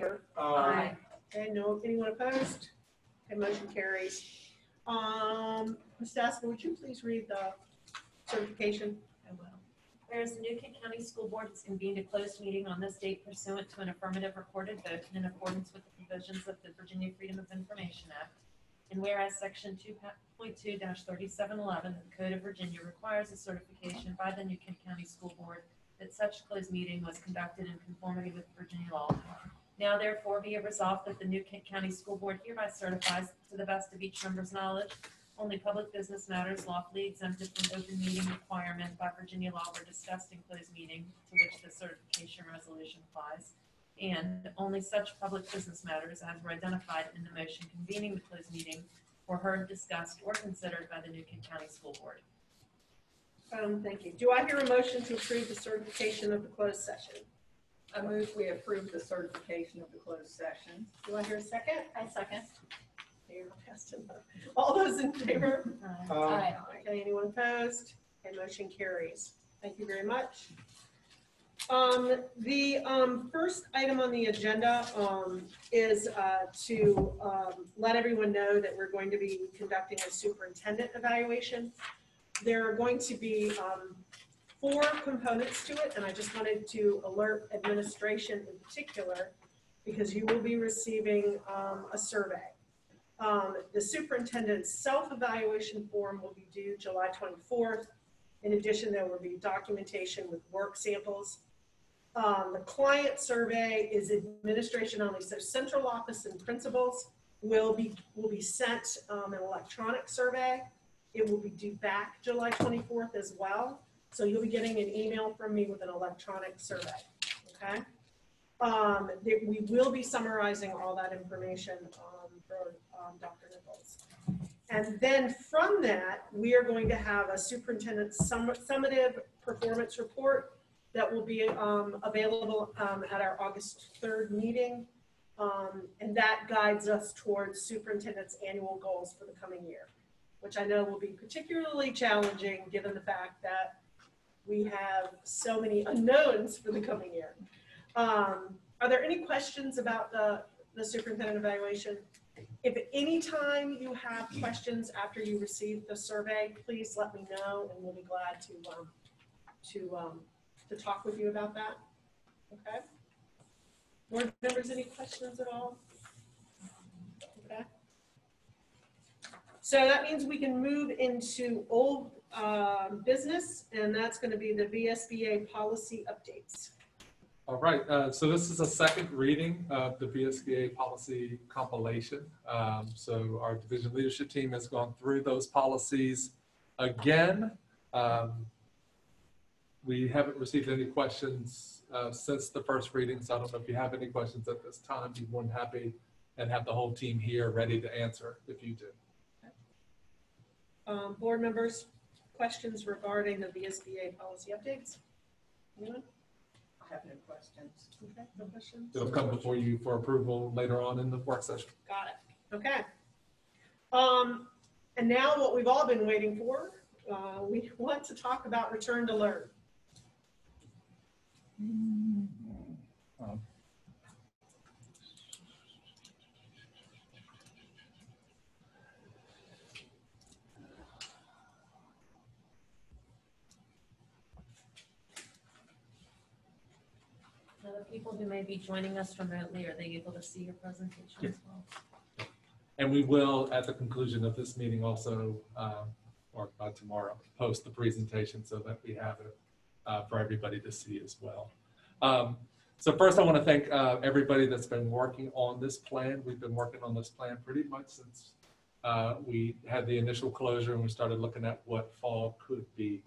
Aye. Okay, no, anyone opposed? Okay, motion carries. Ms. Daskell, would you please read the certification? I will. Whereas the New Kent County School Board has convened a closed meeting on this date pursuant to an affirmative recorded vote and in accordance with the provisions of the Virginia Freedom of Information Act. And whereas Section 2.2-3711 of the Code of Virginia requires a certification by the New Kent County School Board that such closed meeting was conducted in conformity with Virginia law. Now therefore be it resolved that the New Kent County School Board hereby certifies, to the best of each member's knowledge, only public business matters lawfully exempted from open meeting requirement by Virginia law were discussed in closed meeting to which the certification resolution applies, and only such public business matters as were identified in the motion convening the closed meeting were heard, discussed, or considered by the New Kent County School Board. Thank you. Do I hear a motion to approve the certification of the closed session? I move we approve the certification of the closed session. Do I hear a second? I second. All those in favor? Aye. Okay, anyone opposed? Okay, motion carries. Thank you very much. The first item on the agenda is to let everyone know that we're going to be conducting a superintendent evaluation. There are going to be 4 components to it, and I just wanted to alert administration in particular because you will be receiving a survey. The superintendent's self-evaluation form will be due July 24th. In addition, there will be documentation with work samples. The client survey is administration only, so central office and principals will be sent an electronic survey. It will be due back July 24th as well. So you'll be getting an email from me with an electronic survey, okay? We will be summarizing all that information for Dr. Nichols. And then from that, we are going to have a superintendent summative performance report that will be available at our August 3rd meeting. And that guides us towards superintendent's annual goals for the coming year, which I know will be particularly challenging given the fact that we have so many unknowns for the coming year. Are there any questions about the superintendent evaluation? If at any time you have questions after you receive the survey, please let me know, and we'll be glad to talk with you about that. Okay. Board members, any questions at all? Okay. So that means we can move into old business, and that's going to be the Vsba policy updates. All right, so this is a second reading of the Vsba policy compilation. So our division leadership team has gone through those policies again. We haven't received any questions since the first reading, so I don't know if you have any questions at this time. Be more than happy and have the whole team here ready to answer if you do. Board members, questions regarding the Vsba policy updates? Anyone? I have no questions. Okay, no questions. It'll come before you for approval later on in the work session. Got it. Okay. And now what we've all been waiting for, we want to talk about return to learn. Now, the people who may be joining us remotely, are they able to see your presentation as well? And we will, at the conclusion of this meeting also, or by tomorrow, post the presentation so that we have it for everybody to see as well. So first I want to thank everybody that's been working on this plan. We've been working on this plan pretty much since we had the initial closure and we started looking at what fall could be.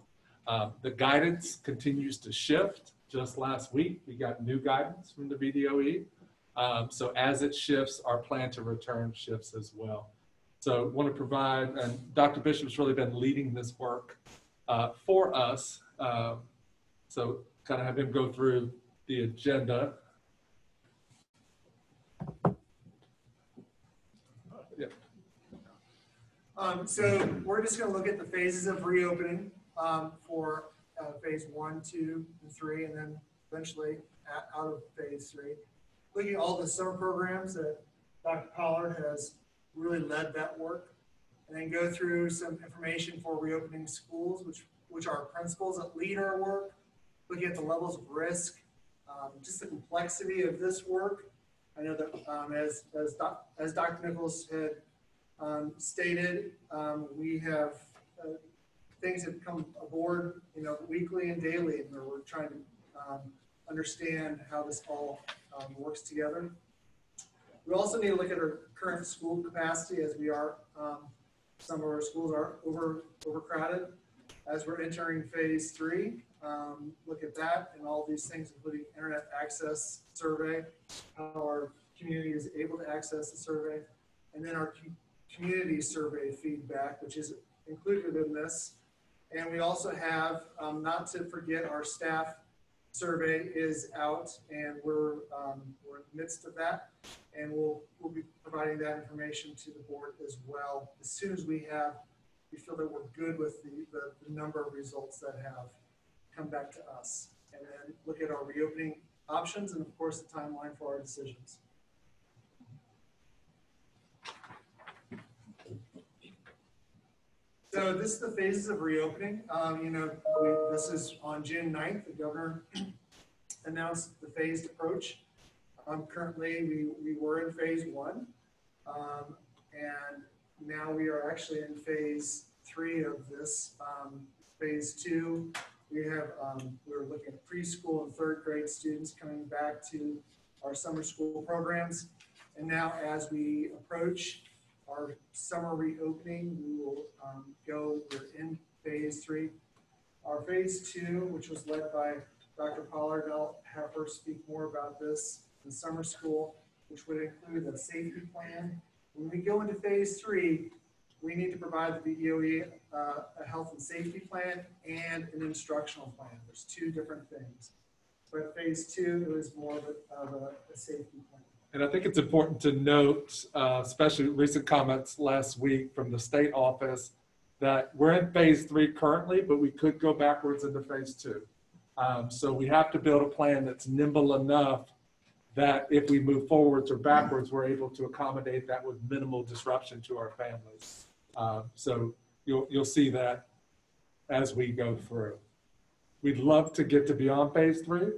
The guidance continues to shift. Just last week, we got new guidance from the VDOE. So as it shifts, our plan to return shifts as well. So I want to provide, and Dr. Bishop's really been leading this work for us. So kind of have him go through the agenda. Yeah. So we're just going to look at the phases of reopening for phase 1, 2, and 3, and then eventually out of phase 3. looking at all the summer programs that Dr. Pollard has really led that work, and then go through some information for reopening schools, which are principles that lead our work, looking at the levels of risk, just the complexity of this work. I know that as Dr. Nichols had stated, we have things that come aboard, weekly and daily, and we're trying to understand how this all works together. We also need to look at our current school capacity, as we are, some of our schools are overcrowded. As we're entering phase 3, look at that and all these things, including internet access survey, how our community is able to access the survey, and then our community survey feedback, which is included in this. And we also have, not to forget, our staff survey is out, and we're in the midst of that, and we'll be providing that information to the board as well as soon as we feel that we're good with the number of results that have come back to us, and then look at our reopening options and of course the timeline for our decisions. So this is the phases of reopening. This is on June 9th, the governor announced the phased approach. Currently, we were in phase 1, and now we are actually in phase 3 of this. Phase 2, we're looking at preschool and 3rd grade students coming back to our summer school programs. And now as we approach our summer reopening, we will we're in phase 3. Our phase 2, which was led by Dr. Pollard, I'll have her speak more about this in summer school, which would include a safety plan. When we go into phase 3, we need to provide the VDOE a health and safety plan and an instructional plan. There's 2 different things. But phase 2 is more of a safety plan. And I think it's important to note, especially recent comments last week from the state office, that we're in phase 3 currently, but we could go backwards into phase 2. So we have to build a plan that's nimble enough that if we move forwards or backwards, we're able to accommodate that with minimal disruption to our families. So you'll see that as we go through. We'd love to get to beyond phase 3,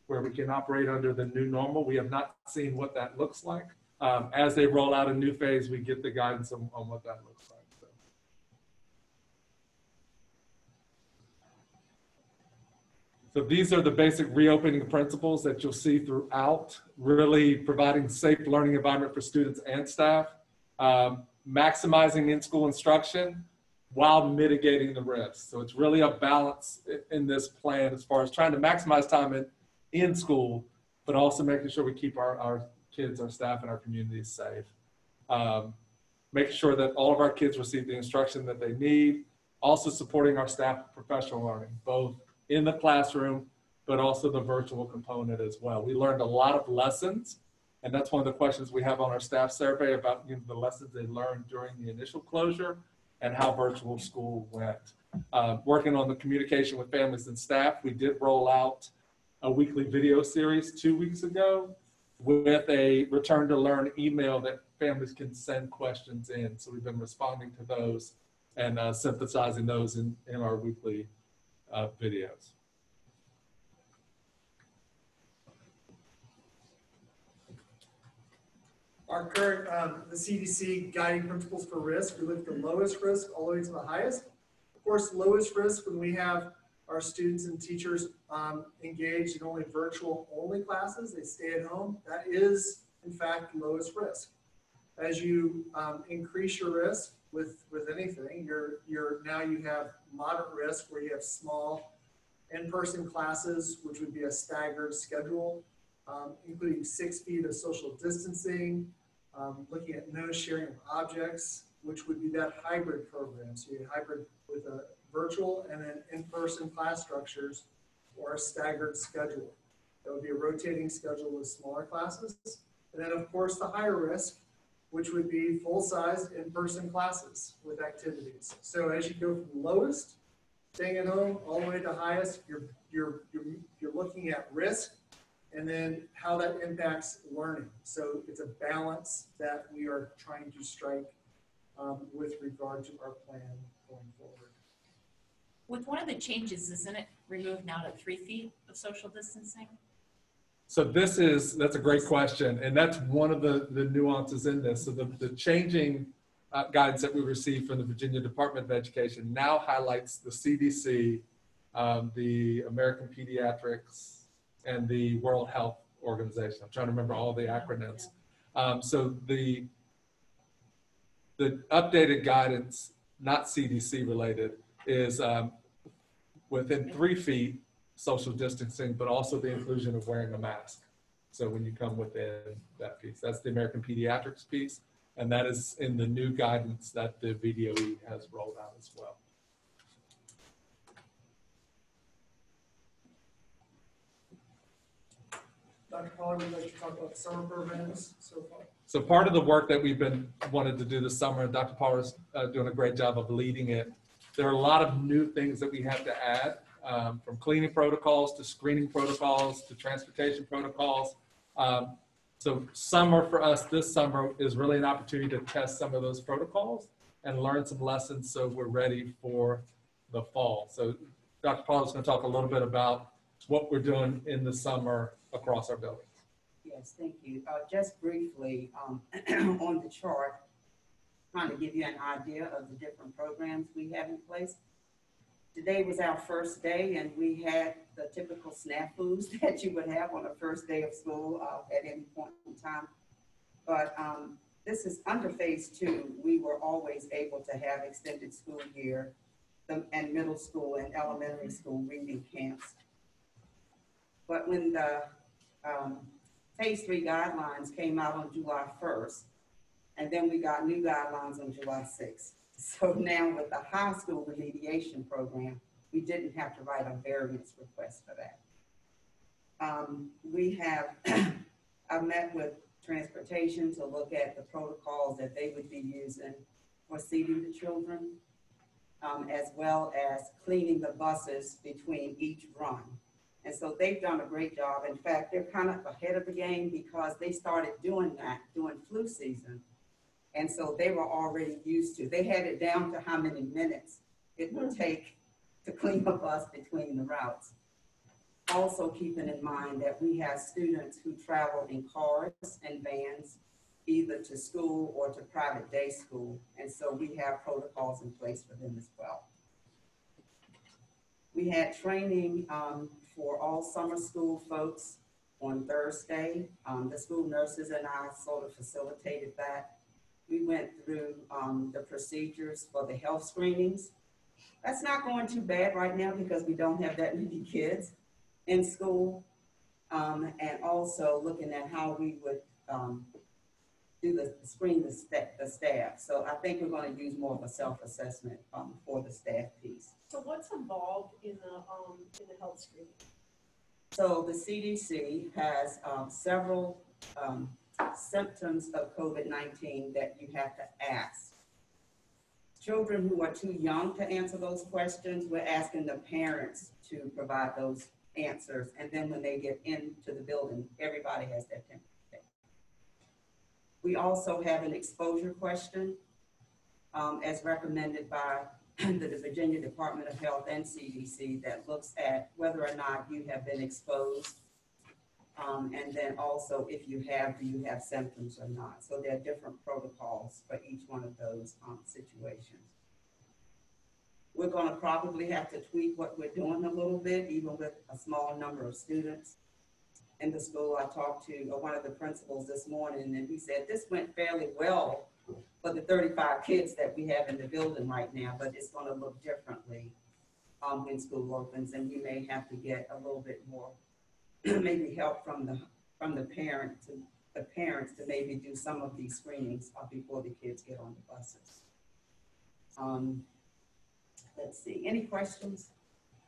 where we can operate under the new normal. We have not seen what that looks like. As they roll out a new phase, we get the guidance on what that looks like. So these are the basic reopening principles that you'll see throughout, really providing safe learning environment for students and staff, maximizing in-school instruction while mitigating the risks. So it's really a balance in this plan as far as trying to maximize time in school, but also making sure we keep our kids, our staff, and our communities safe. Making sure that all of our kids receive the instruction that they need, also supporting our staff with professional learning, both in the classroom, but also the virtual component as well. We learned a lot of lessons, and that's one of the questions we have on our staff survey about the lessons they learned during the initial closure and how virtual school went. Working on the communication with families and staff, we did roll out a weekly video series 2 weeks ago with a return to learn email that families can send questions in. So we've been responding to those and synthesizing those in our weekly videos. Our current, the CDC guiding principles for risk, we look at the lowest risk all the way to the highest. Of course, lowest risk when we have our students and teachers engaged in only virtual only classes, they stay at home. That is, in fact, lowest risk. As you increase your risk with anything, now you have moderate risk where you have small in-person classes, which would be a staggered schedule, including 6 feet of social distancing, looking at no sharing of objects, which would be that hybrid program. So you hybrid with a virtual and then in-person class structures or a staggered schedule. That would be a rotating schedule with smaller classes. And then of course the higher risk, which would be full-size in-person classes with activities. So as you go from lowest, staying at home, all the way to highest, you're looking at risk and then how that impacts learning. So it's a balance that we are trying to strike with regard to our plan going forward. With one of the changes, isn't it removed now to 3 feet of social distancing? So that's a great question. And that's one of the nuances in this. So the changing guidance that we received from the Virginia Department of Education now highlights the CDC, the American Pediatrics, and the World Health Organization. I'm trying to remember all the acronyms. So the updated guidance, not CDC related, is within 3 feet social distancing, but also the inclusion of wearing a mask. So when you come within that piece, that's the American Pediatrics piece, and that is in the new guidance that the VDOE has rolled out as well. Dr. Pollard, would you like to talk about summer programs so far? So part of the work that we've been wanted to do this summer, Dr. Pollard's doing a great job of leading it. There are a lot of new things that we have to add, from cleaning protocols to screening protocols to transportation protocols. So summer for us this summer is really an opportunity to test some of those protocols and learn some lessons so we're ready for the fall. So Dr. Pollard's going to talk a little bit about what we're doing in the summer across our buildings. Yes, thank you. Just briefly, on the chart, trying to give you an idea of the different programs we have in place. Today was our first day, and we had the typical snafus that you would have on the first day of school at any point in time. But this is under phase 2. We were always able to have extended school year and middle school and elementary school reading camps. But when the phase 3 guidelines came out on July 1st, and then we got new guidelines on July 6th. So now with the high school remediation program, we didn't have to write a variance request for that. I met with transportation to look at the protocols that they would be using for seating the children, as well as cleaning the buses between each run. And so they've done a great job. In fact, they're kind of ahead of the game because they started doing that during flu season. And so they were already used to, they had it down to how many minutes it would take to clean a bus between the routes. Also keeping in mind that we have students who travel in cars and vans, either to school or to private day school. And so we have protocols in place for them as well. We had training for all summer school folks on Thursday. The school nurses and I sort of facilitated that. We went through the procedures for the health screenings. That's not going too bad right now because we don't have that many kids in school. And also looking at how we would screen the staff. So I think we're going to use more of a self-assessment for the staff piece. So what's involved in the health screening? So the CDC has several symptoms of COVID-19 that you have to ask. Children who are too young to answer those questions, we're asking the parents to provide those answers. And then when they get into the building, everybody has their temperature. We also have an exposure question as recommended by the Virginia Department of Health and CDC that looks at whether or not you have been exposed. And then also if you have, do you have symptoms or not? So there are different protocols for each one of those situations. We're gonna probably have to tweak what we're doing a little bit, even with a small number of students. In the school, I talked to one of the principals this morning and he said, this went fairly well for the 35 kids that we have in the building right now, but it's gonna look differently when school opens, and we may have to get a little bit more maybe help from the parents to maybe do some of these screenings before the kids get on the buses. Let's see, any questions?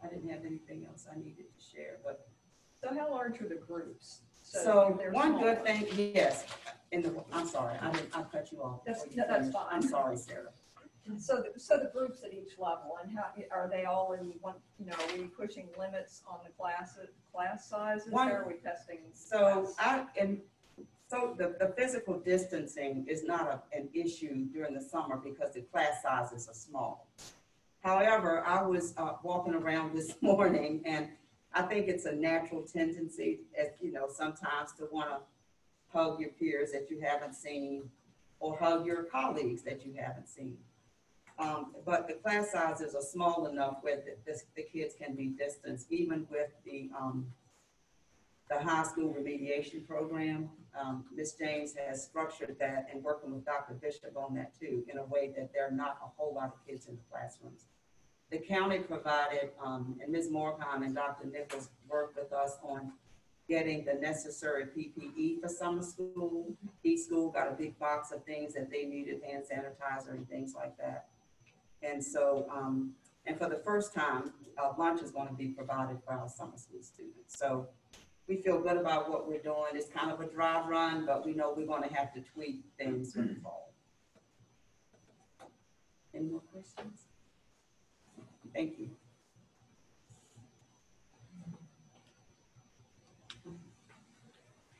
I didn't have anything else I needed to share, but. So how large are the groups? So they're one small. good thing, yes, I'm sorry, I cut you off. That's before you fine. finished. I'm sorry, Sarah. So the groups at each level, and how, are they all in one, are we pushing limits on the class sizes, or are we testing? So the physical distancing is not an issue during the summer because the class sizes are small. However, I was walking around this morning, and I think it's a natural tendency, sometimes to want to hug your peers that you haven't seen or hug your colleagues that you haven't seen. But the class sizes are small enough where the kids can be distanced, even with the high school remediation program. Ms. James has structured that and working with Dr. Bishop on that too, in a way that there are not a whole lot of kids in the classrooms. The county provided, and Ms. Morgan and Dr. Nichols worked with us on getting the necessary PPE for summer school. Each school got a big box of things that they needed, hand sanitizer and things like that. And so, and for the first time, lunch is going to be provided for our summer school students. So we feel good about what we're doing. It's kind of a dry run, but we know we're going to have to tweak things in the fall. Any more questions? Thank you.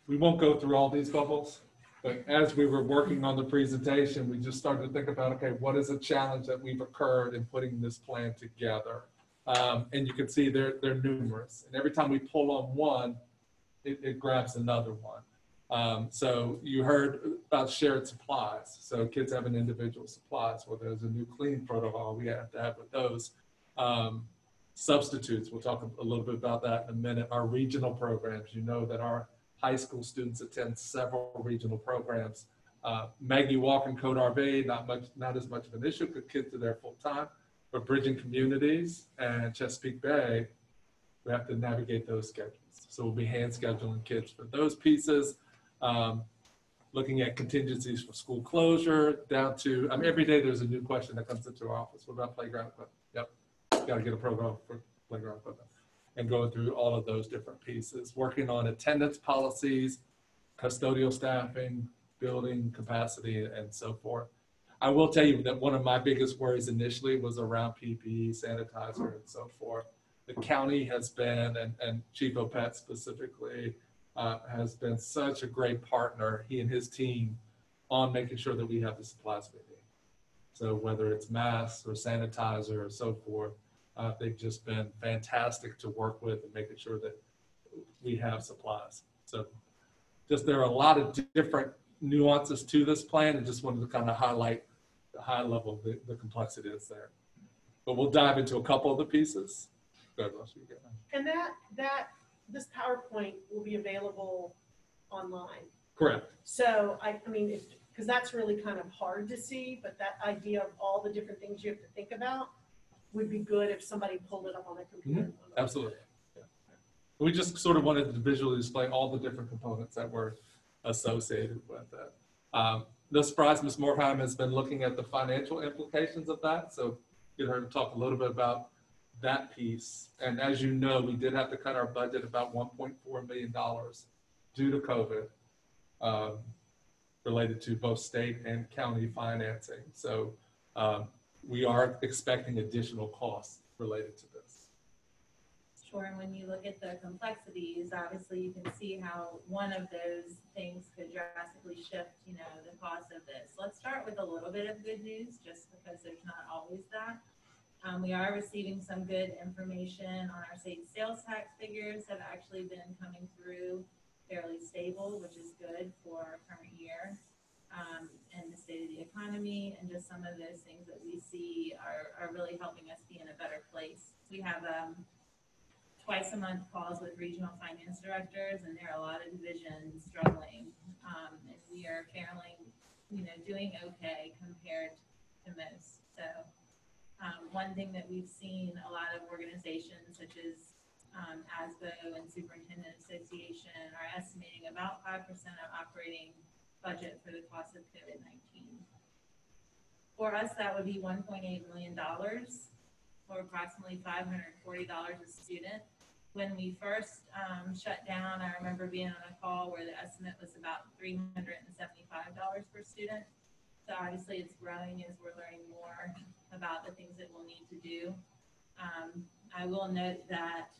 We won't go through all these bubbles, but as we were working on the presentation, we just started to think about, okay, what is a challenge that we've occurred in putting this plan together? And you can see they're numerous. And every time we pull on one, it grabs another one. So you heard about shared supplies. So kids having individual supplies. Well, there's a new cleaning protocol we have to have with those. Substitutes, we'll talk a little bit about that in a minute. Our regional programs, you know that our high school students attend several regional programs. Maggie Walk and Code RV, not as much of an issue because kids are there full time, but Bridging Communities and Chesapeake Bay, we have to navigate those schedules. So we'll be hand scheduling kids for those pieces, looking at contingencies for school closure down to, every day there's a new question that comes into our office. What about playground equipment? Yep, got to get a program for playground equipment. And going through all of those different pieces, working on attendance policies, custodial staffing, building capacity, and so forth. I will tell you that one of my biggest worries initially was around PPE, sanitizer, and so forth. The county has been, and Chief Opet specifically, has been such a great partner, he and his team, on making sure that we have the supplies we need. So whether it's masks or sanitizer or so forth, they've just been fantastic to work with and making sure that we have supplies. So just there are a lot of different nuances to this plan, and just wanted to kind of highlight the high level, the complexity that's there. But we'll dive into a couple of the pieces. Go ahead, Leslie, you get that. And this PowerPoint will be available online. Correct. So I mean, because that's really kind of hard to see, but that idea of all the different things you have to think about would be good if somebody pulled it up on their computer. Mm-hmm. Absolutely. Yeah. We just sort of wanted to visually display all the different components that were associated with it. No surprise, Ms. Morheim has been looking at the financial implications of that. So get her to talk a little bit about that piece. And as you know, we did have to cut our budget about $1.4 million due to COVID, related to both state and county financing. So we are expecting additional costs related to this. Sure, and when you look at the complexities, obviously you can see how one of those things could drastically shift, the cost of this. Let's start with a little bit of good news, just because there's not always that. We are receiving some good information on our state sales tax figures have actually been coming through fairly stable, which is good for our current year. And the state of the economy and just some of those things that we see are really helping us be in a better place. We have twice a month calls with regional finance directors, and there are a lot of divisions struggling. And we are fairly, doing okay compared to most. So one thing that we've seen a lot of organizations such as Vsba and Superintendent Association are estimating about 5% of operating budget for the cost of COVID-19. For us, that would be $1.8 million, or approximately $540 a student. When we first shut down, I remember being on a call where the estimate was about $375 per student. So obviously it's growing as we're learning more about the things that we'll need to do. I will note that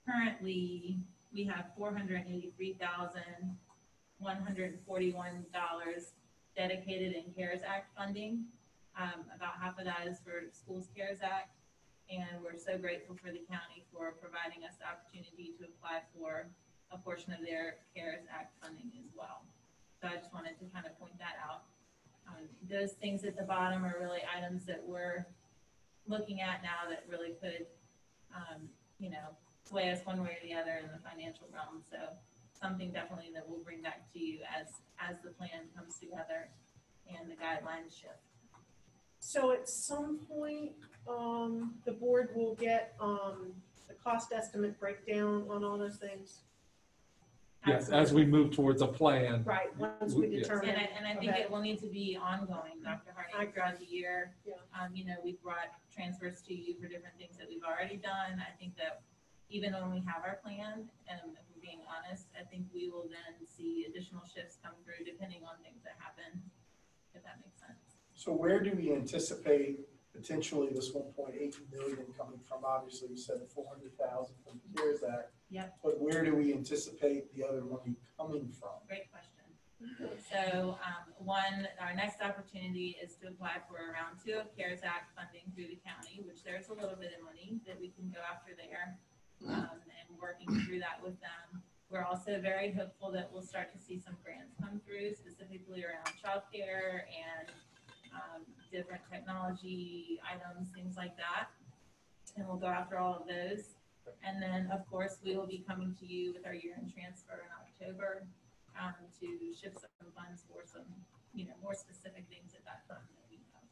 currently we have $483,141 dedicated in CARES Act funding. About half of that is for Schools CARES Act. And we're so grateful for the county for providing us the opportunity to apply for a portion of their CARES Act funding as well. So I just wanted to kind of point that out. Those things at the bottom are really items that we're looking at now that really could, you know, sway us one way or the other in the financial realm. So something definitely that we'll bring back to you as the plan comes together and the guidelines shift. So at some point, the board will get the cost estimate breakdown on all those things. Yes, as we move towards a plan. Right, once we Yes. determine. And I think Okay. it will need to be ongoing, Dr. Harding, throughout the year. Yeah. You know, we've brought transfers to you for different things that we've already done. I think that even when we have our plan, and if we're being honest, I think we will then see additional shifts come through depending on things that happen, if that makes sense. So where do we anticipate potentially this 1.8 million coming from? Obviously, you said the 400,000 from the CARES Act. Yep. But where do we anticipate the other money coming from? Great question. So our next opportunity is to apply for round 2 of CARES Act funding through the county, which there's a little bit of money that we can go after there, and working through that with them. We're also very hopeful that we'll start to see some grants come through, specifically around childcare and different technology items, things like that. And we'll go after all of those. And then, of course, we will be coming to you with our year-end transfer in October to shift some funds for some, you know, more specific things at that time that we know.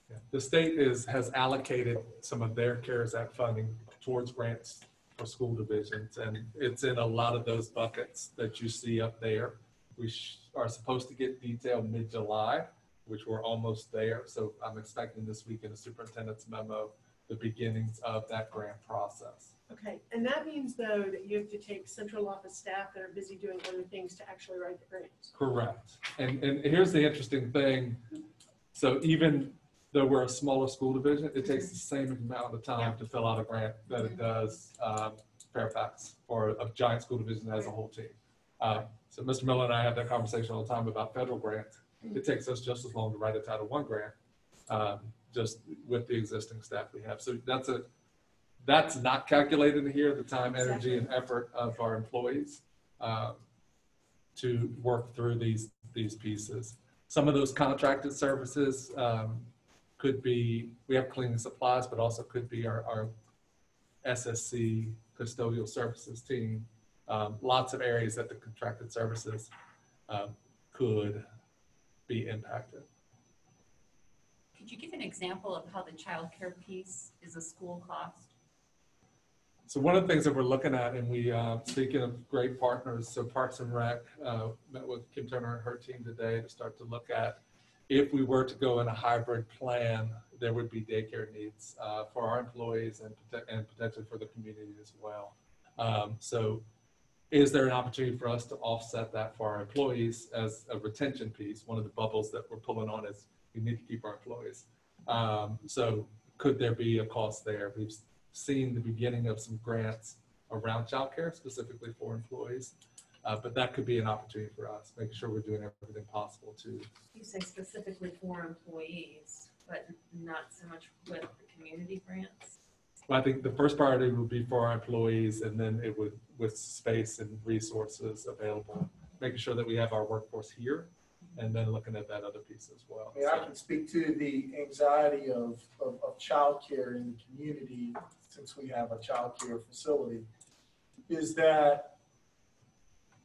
Yeah. The state has allocated some of their CARES Act funding towards grants for school divisions, and it's in a lot of those buckets that you see up there. We are supposed to get detail mid-July, which we're almost there. So I'm expecting this week in the superintendent's memo, the beginnings of that grant process. Okay, and that means though that you have to take central office staff that are busy doing other things to actually write the grants. Correct. And here's the interesting thing. So even though we're a smaller school division, it takes the same amount of time to fill out a grant that it does Fairfax or a giant school division as a whole team. So Mr. Miller and I have that conversation all the time about federal grants. It takes us just as long to write a Title I grant, just with the existing staff we have. So that's not calculated in here, the time, energy, and effort of our employees to work through these pieces. Some of those contracted services could be, we have cleaning supplies, but also could be our SSC custodial services team. Lots of areas that the contracted services could be impacted. Could you give an example of how the child care piece is a school cost? So one of the things that we're looking at, and we, speaking of great partners, so Parks and Rec met with Kim Turner and her team today to start to look at if we were to go in a hybrid plan, there would be daycare needs for our employees and potentially for the community as well. So is there an opportunity for us to offset that for our employees as a retention piece? One of the bubbles that we're pulling on is we need to keep our employees. So could there be a cost there? We've seen the beginning of some grants around childcare, specifically for employees, but that could be an opportunity for us, making sure we're doing everything possible to. You say specifically for employees, but not so much with the community grants? Well, I think the first priority would be for our employees, and then it would, with space and resources available, making sure that we have our workforce here, and then looking at that other piece as well. I mean, I can speak to the anxiety of childcare in the community, since we have a childcare facility, is that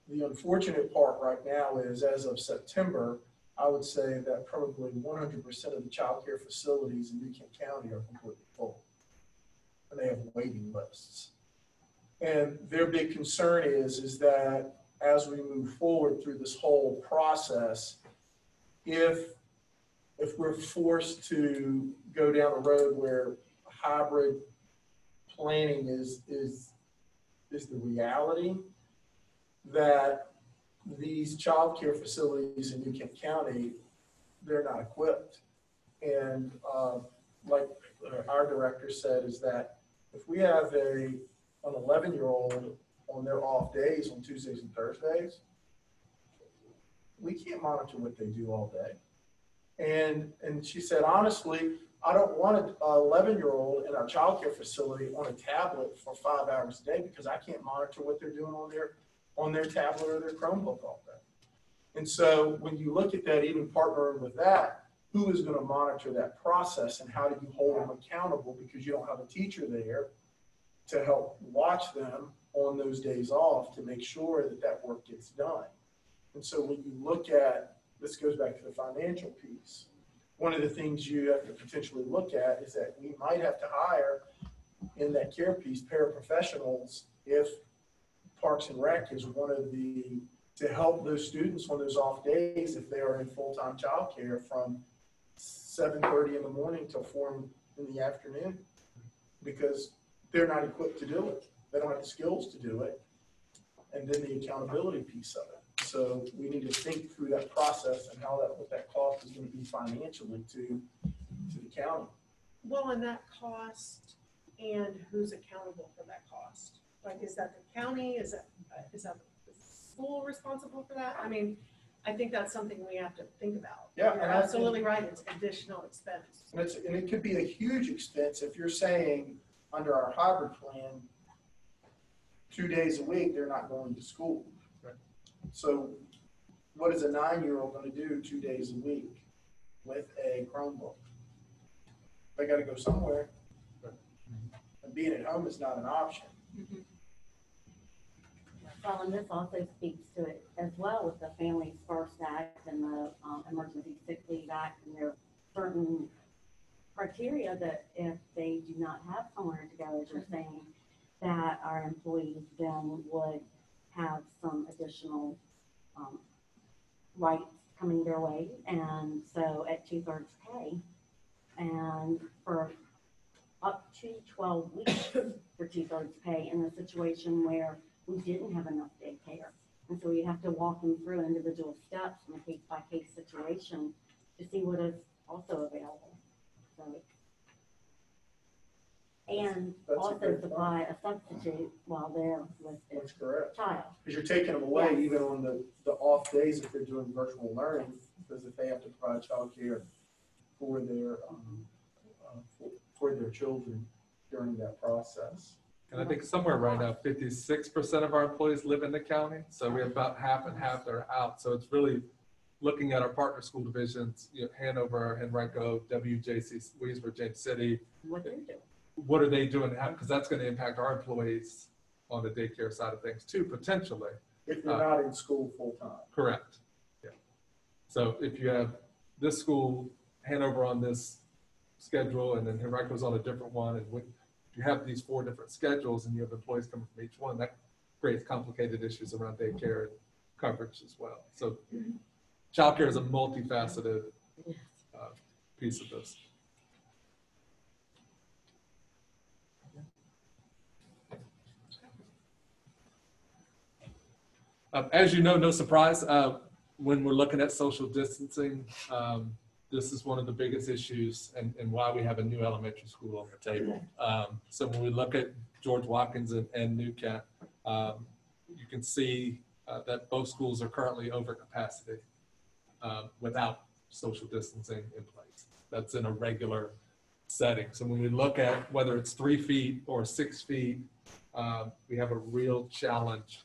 the unfortunate part right now is, as of September, I would say that probably 100% of the childcare facilities in New Kent County are completely full. And they have waiting lists. And their big concern is that as we move forward through this whole process, if we're forced to go down a road where hybrid planning is the reality, that these child care facilities in New Kent County they're not equipped. And like our director said, is that if we have an 11-year-old on their off days on Tuesdays and Thursdays, we can't monitor what they do all day. And she said, honestly, I don't want an 11-year-old in our childcare facility on a tablet for 5 hours a day because I can't monitor what they're doing on their tablet or their Chromebook all day. And so when you look at that, even partnering with that, who is going to monitor that process and how do you hold them accountable because you don't have a teacher there to help watch them on those days off to make sure that that work gets done. And so when you look at, this goes back to the financial piece, one of the things you have to potentially look at is that we might have to hire in that care piece paraprofessionals if Parks and Rec is one of the, to help those students on those off days if they are in full-time childcare from 7:30 in the morning till 4 in the afternoon because they're not equipped to do it. They don't have the skills to do it. And then the accountability piece of it. So we need to think through that process and how that, what that cost is going to be financially to the county. Well, and that cost and who's accountable for that cost? Like, is that the county? Is that the school responsible for that? I mean, I think that's something we have to think about. Yeah, You're absolutely right. It's additional expense. And it could be a huge expense if you're saying under our hybrid plan, 2 days a week, they're not going to school. Right. So what is a 9-year-old going to do 2 days a week with a Chromebook? They got to go somewhere. Right. And being at home is not an option. Mm-hmm. Well, and this also speaks to it as well with the Families First Act and the Emergency Sick Leave Act, and there are certain criteria that if they do not have somewhere to go, as you're saying, that our employees then would have some additional rights coming their way, and so at 2/3 pay, and for up to 12 weeks for 2/3 pay in a situation where we didn't have enough daycare. And so we have to walk them through individual steps in a case-by-case situation to see what is also available. So, and That's also supply a substitute while they're with That's their correct. child. Because you're taking them away Yes. even on the off days if they're doing virtual learning, because if they have to provide childcare for their for their children during that process. And I think somewhere right now, 56% of our employees live in the county. So we have about half and half that are out. So it's really looking at our partner school divisions, you know, Hanover, Henrico, WJC, Williamsburg, James City. What they're doing. What are they doing? Because that's going to impact our employees on the daycare side of things too, potentially. If they're not in school full-time. Correct. Yeah. So if you have this school, Hanover on this schedule, and then Henrico's on a different one, and if you have these 4 different schedules and you have employees coming from each one, that creates complicated issues around daycare and coverage as well. So childcare is a multifaceted piece of this. As you know, no surprise, when we're looking at social distancing, this is one of the biggest issues and why we have a new elementary school on the table. So when we look at George Watkins and New Kent, you can see that both schools are currently over capacity without social distancing in place. That's in a regular setting. So when we look at whether it's 3 feet or 6 feet, we have a real challenge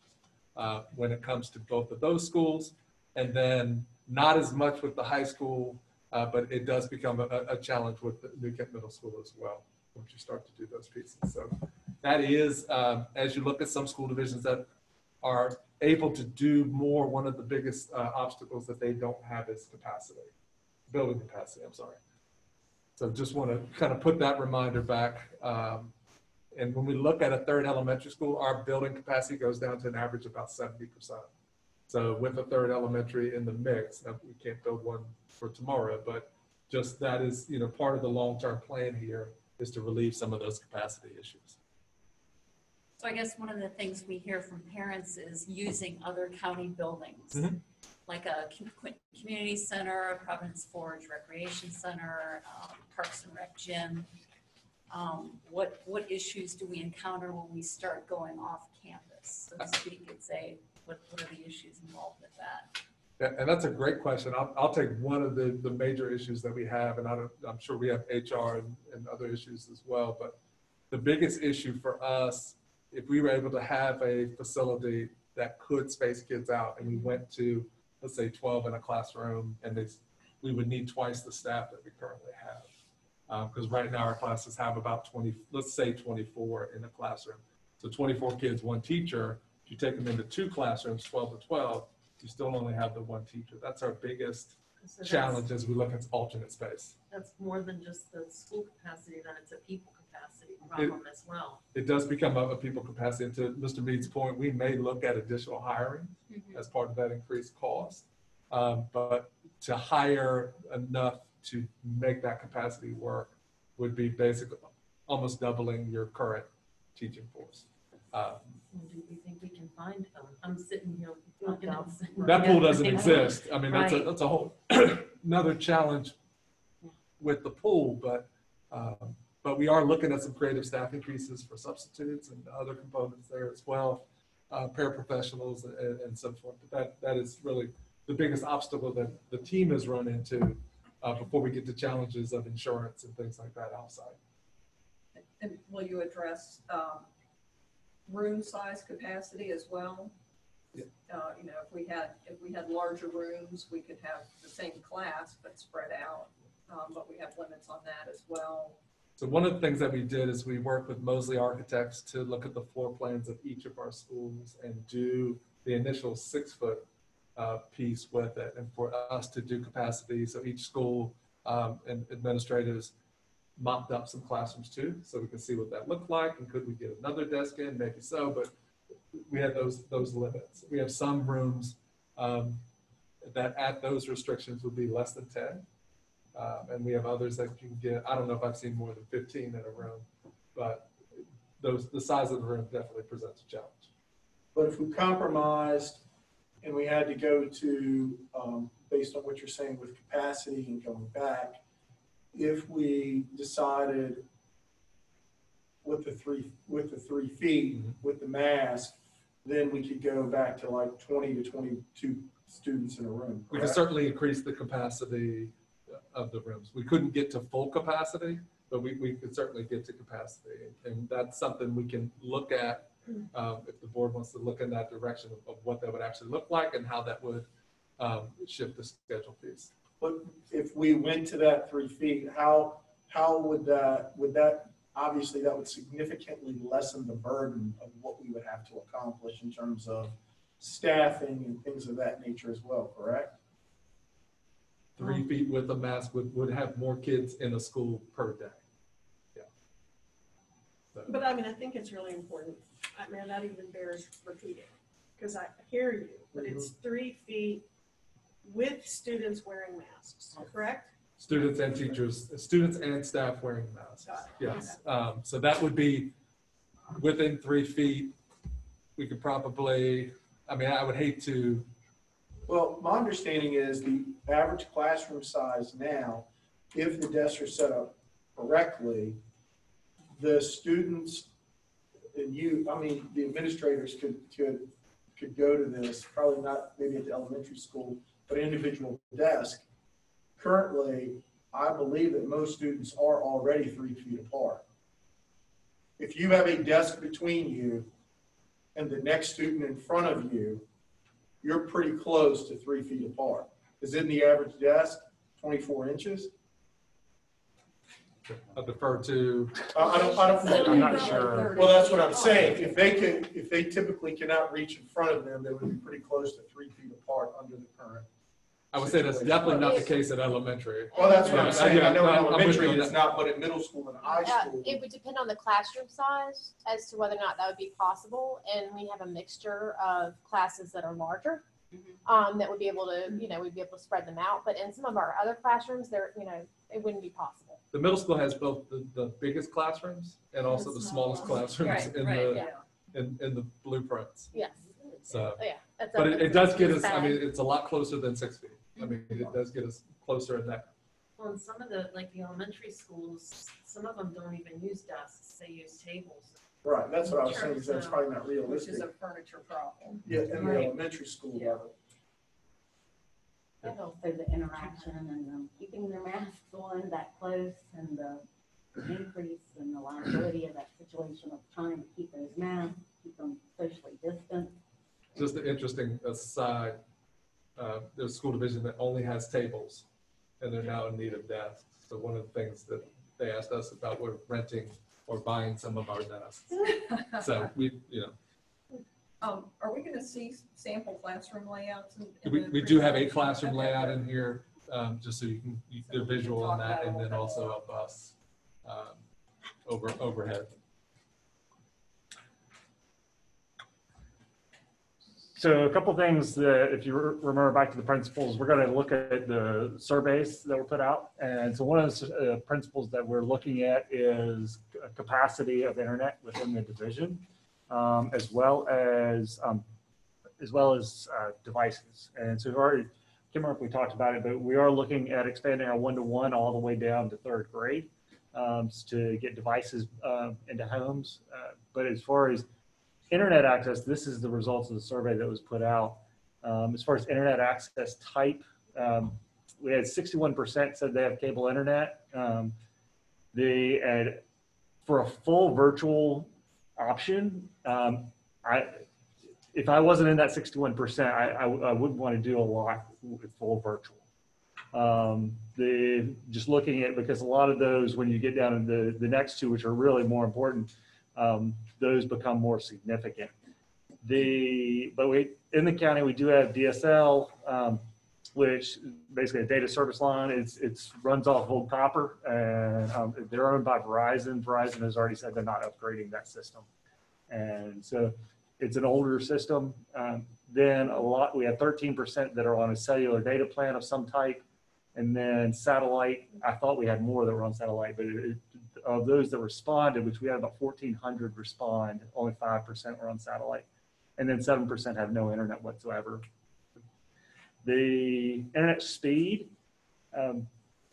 when it comes to both of those schools, and then not as much with the high school, but it does become a challenge with the New Kent Middle School as well, once you start to do those pieces. So that is, as you look at some school divisions that are able to do more, one of the biggest obstacles that they don't have is capacity, building capacity, I'm sorry. So just want to kind of put that reminder back. And when we look at a 3rd elementary school, our building capacity goes down to an average of about 70%. So with a 3rd elementary in the mix, now we can't build one for tomorrow, but just that is, you know, part of the long-term plan here is to relieve some of those capacity issues. So I guess one of the things we hear from parents is using other county buildings. Mm-hmm. like a community center, a Providence Forge Recreation Center, Parks and Rec gym. What issues do we encounter when we start going off campus, so to speak, and say, what are the issues involved with that? Yeah, and that's a great question. I'll take one of the major issues that we have, and I'm sure we have HR and other issues as well, but the biggest issue for us, if we were able to have a facility that could space kids out and we went to, let's say 12 in a classroom, and we would need twice the staff that we currently have. Because right now our classes have about 20, let's say 24 in a classroom. So 24 kids, one teacher. If you take them into 2 classrooms, 12 to 12, you still only have the 1 teacher. That's our biggest So challenge as we look at alternate space. That's more than just the school capacity, then it's a people capacity problem as well. It does become a people capacity. And to Mr. Mead's point, we may look at additional hiring as part of that increased cost. But to hire enough to make that capacity work would be basically almost doubling your current teaching force. Do we think we can find them? I'm sitting here. That pool doesn't exist. I mean, Right. that's a whole another challenge with the pool, but we are looking at some creative staff increases for substitutes and other components there as well, paraprofessionals and so forth. But that is really the biggest obstacle that the team has run into before we get to challenges of insurance and things like that outside. And will you address room size capacity as well? Yeah. You know, if we had larger rooms, we could have the same class but spread out. But we have limits on that as well. So one of the things that we did is we worked with Mosley Architects to look at the floor plans of each of our schools and do the initial 6-foot piece with it, and for us to do capacity. So each school and administrators mopped up some classrooms too, so we can see what that looked like, and could we get another desk in, maybe so, but we had those limits. We have some rooms that at those restrictions would be less than 10. And we have others that you can get, I don't know if I've seen more than 15 in a room, but the size of the room definitely presents a challenge. But if we compromised and we had to go to, based on what you're saying with capacity and going back, if we decided with the 3 feet, with the mask, then we could go back to like 20 to 22 students in a room. We can certainly increase the capacity of the rooms. We couldn't get to full capacity, but we could certainly get to capacity. And that's something we can look at if the board wants to look in that direction of what that would actually look like and how that would shift the schedule piece. But if we went to that 3 feet, how would that, obviously that would significantly lessen the burden of what we would have to accomplish in terms of staffing and things of that nature as well, correct? 3 feet with a mask would have more kids in a school per day. Yeah. So. But I mean, I think it's really important. I mean, that even bears repeating, because I hear you, but it's 3 feet with students wearing masks, correct? Students and teachers, students and staff wearing masks. Yes. So that would be within 3 feet. We could probably, I mean, I would hate to. Well, my understanding is the average classroom size now, if the desks are set up correctly, the students and the administrators could go to this, probably not maybe at the elementary school, but individual desk. Currently, I believe that most students are already 3 feet apart. If you have a desk between you and the next student in front of you, you're pretty close to 3 feet apart. Isn't the average desk 24 inches? I defer to. I don't know. I'm not sure. Well, that's what I'm saying. If they typically cannot reach in front of them, they would be pretty close to 3 feet apart under the current. I would say that's definitely not the case at elementary. Well, that's what I'm saying. I know in I'm with elementary you on it's not, but at middle school and high school. It would depend on the classroom size as to whether or not that would be possible. And we have a mixture of classes that are larger, that would be able to, we'd be able to spread them out. But in some of our other classrooms, it wouldn't be possible. The middle school has both the biggest classrooms and also the smallest classrooms in the blueprints. Yes. So Yeah. That's But a- it does get us, bad. I mean, it's a lot closer than 6 feet. I mean, it does get us closer in that. Well, and some of the, like the elementary schools, some of them don't even use desks, they use tables. Right, that's what I was saying, is that's probably not Which is realistic. a furniture problem. Yeah, in the Right. elementary school Yeah. level. And also the interaction and keeping their masks on that close and the increase in the liability of that situation of trying to keep those masks, keep them socially distant. Just an interesting aside, there's a school division that only has tables, and they're now in need of desks. So one of the things that they asked us about, we're renting or buying some of our desks. So we, Are we gonna see sample classroom layouts? in the we do have a presentation? classroom Okay. layout in here, just so you can do visual on that, and then also a bus overhead. So a couple things that, if you remember back to the principles, we're going to look at the surveys that were put out. And so one of the principles that we're looking at is capacity of internet within the division, as well as devices. And so we've already, I can't remember if we talked about it, but we are looking at expanding our 1-to-1 all the way down to 3rd grade to get devices into homes. But as far as internet access, this is the results of the survey that was put out. As far as internet access type, we had 61% said they have cable internet. They had, for a full virtual option, if I wasn't in that 61%, I wouldn't want to do a lot with full virtual. Just looking at, because a lot of those, when you get down to the next two, which are really more important, those become more significant. But in the county, we do have DSL, which basically a data service line. It's runs off old copper, and they're owned by Verizon. Verizon has already said they're not upgrading that system, and so it's an older system. Then we have 13% that are on a cellular data plan of some type, and then satellite. I thought we had more that were on satellite, but of those that responded, which we had about 1,400 respond, only 5% were on satellite. And then 7% have no internet whatsoever. The internet speed,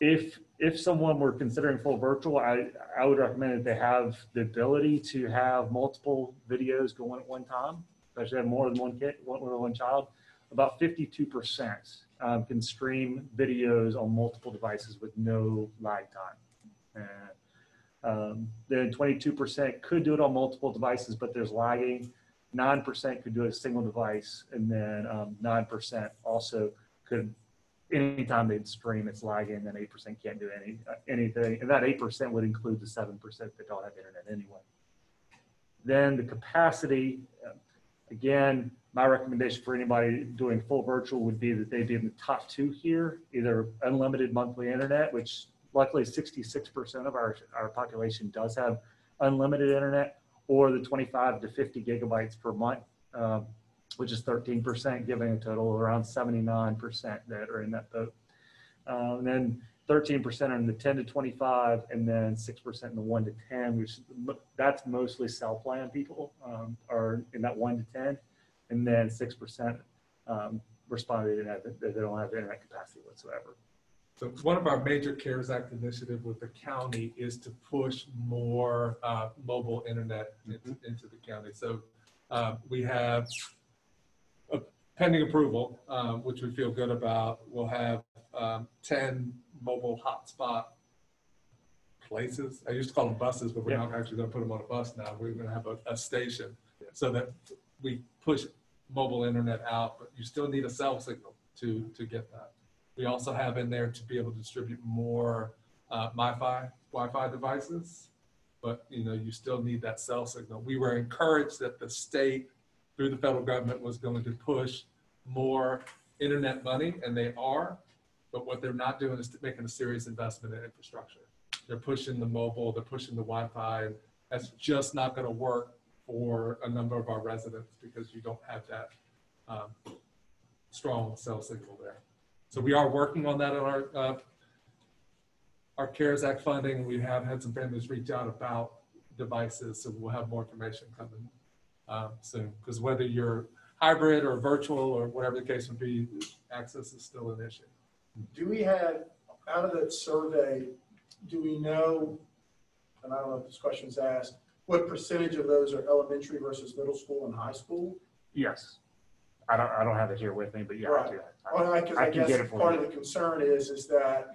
if someone were considering full virtual, I would recommend that they have the ability to have multiple videos going at one time, especially have more than one child. About 52% can stream videos on multiple devices with no lag time. Then 22% could do it on multiple devices, but there's lagging. 9% could do it a single device, and then 9% also could, anytime they'd stream, it's lagging, and then 8% can't do anything. And that 8% would include the 7% that don't have internet anyway. Then the capacity, again, my recommendation for anybody doing full virtual would be that they'd be in the top 2 here, either unlimited monthly internet, which luckily 66% of our population does have unlimited internet, or the 25 to 50 gigabytes per month, which is 13%, giving a total of around 79% that are in that boat. And then 13% are in the 10 to 25, and then 6% in the 1 to 10, which that's mostly cell plan people are in that 1 to 10, and then 6% responded that they don't have internet capacity whatsoever. So one of our major CARES Act initiative with the county is to push more mobile internet into the county. So we have a pending approval, which we feel good about. We'll have 10 mobile hotspot places. I used to call them buses, but we're not actually going to put them on a bus now. We're going to have a station so that we push mobile internet out, but you still need a cell signal to get that. We also have in there to be able to distribute more Wi-Fi devices, but you still need that cell signal. We were encouraged that the state, through the federal government, was going to push more internet money, and they are, but what they're not doing is making a serious investment in infrastructure. They're pushing the mobile, they're pushing the Wi-Fi, and that's just not going to work for a number of our residents because you don't have that strong cell signal there. So we are working on that on our CARES Act funding. We have had some families reach out about devices, so we'll have more information coming soon. Because whether you're hybrid or virtual or whatever the case would be, access is still an issue. Do we have, out of that survey, do we know, and I don't know if this question is asked, what percentage of those are elementary versus middle school and high school? Yes. I don't have it here with me, but yeah, I do. Well, because I I can guess get it for part you. of the concern is that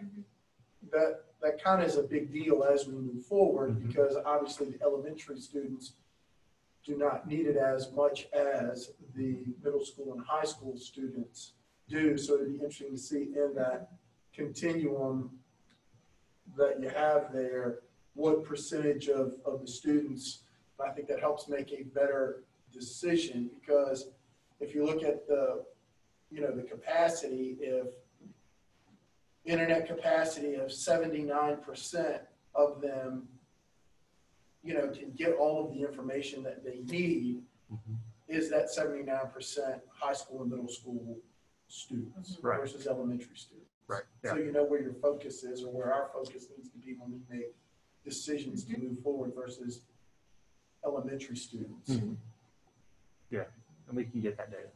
that kind of is a big deal as we move forward, Mhm. because obviously the elementary students do not need it as much as the middle school and high school students do. So it'd be interesting to see in that continuum that you have there, what percentage of the students. I think that helps make a better decision, because if you look at the capacity, if internet capacity of 79% of them, can get all of the information that they need, is that 79% high school and middle school students Right. versus elementary students. Right. So you know where your focus is, or where our focus needs to be when we make decisions to move forward versus elementary students. Mhm. Yeah, and we can get that data.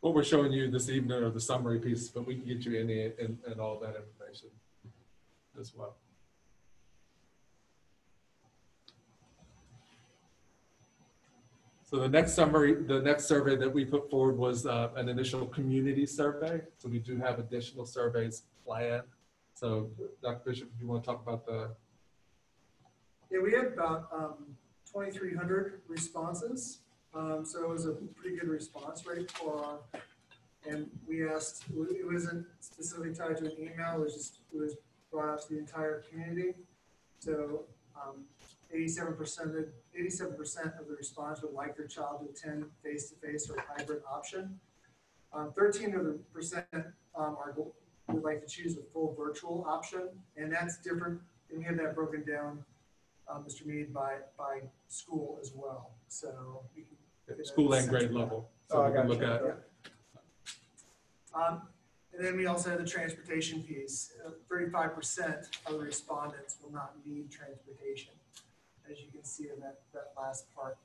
What we're showing you this evening are the summary pieces, but we can get you any and all that information as well. So the next survey that we put forward was an initial community survey. So we do have additional surveys planned. So Dr. Bishop, if you want to talk about Yeah, we had about 2,300 responses. So it was a pretty good response rate and we asked, it wasn't specifically tied to an email, it was brought out to the entire community. So 87% of the respondents would like their child to attend face-to-face or hybrid option. 13% would like to choose a full virtual option, and that's different. And we have that broken down, Mr. Mead, by school as well. So we can school and grade level. So we can look at. And then we also have the transportation piece. 35% of the respondents will not need transportation, as you can see in that last part.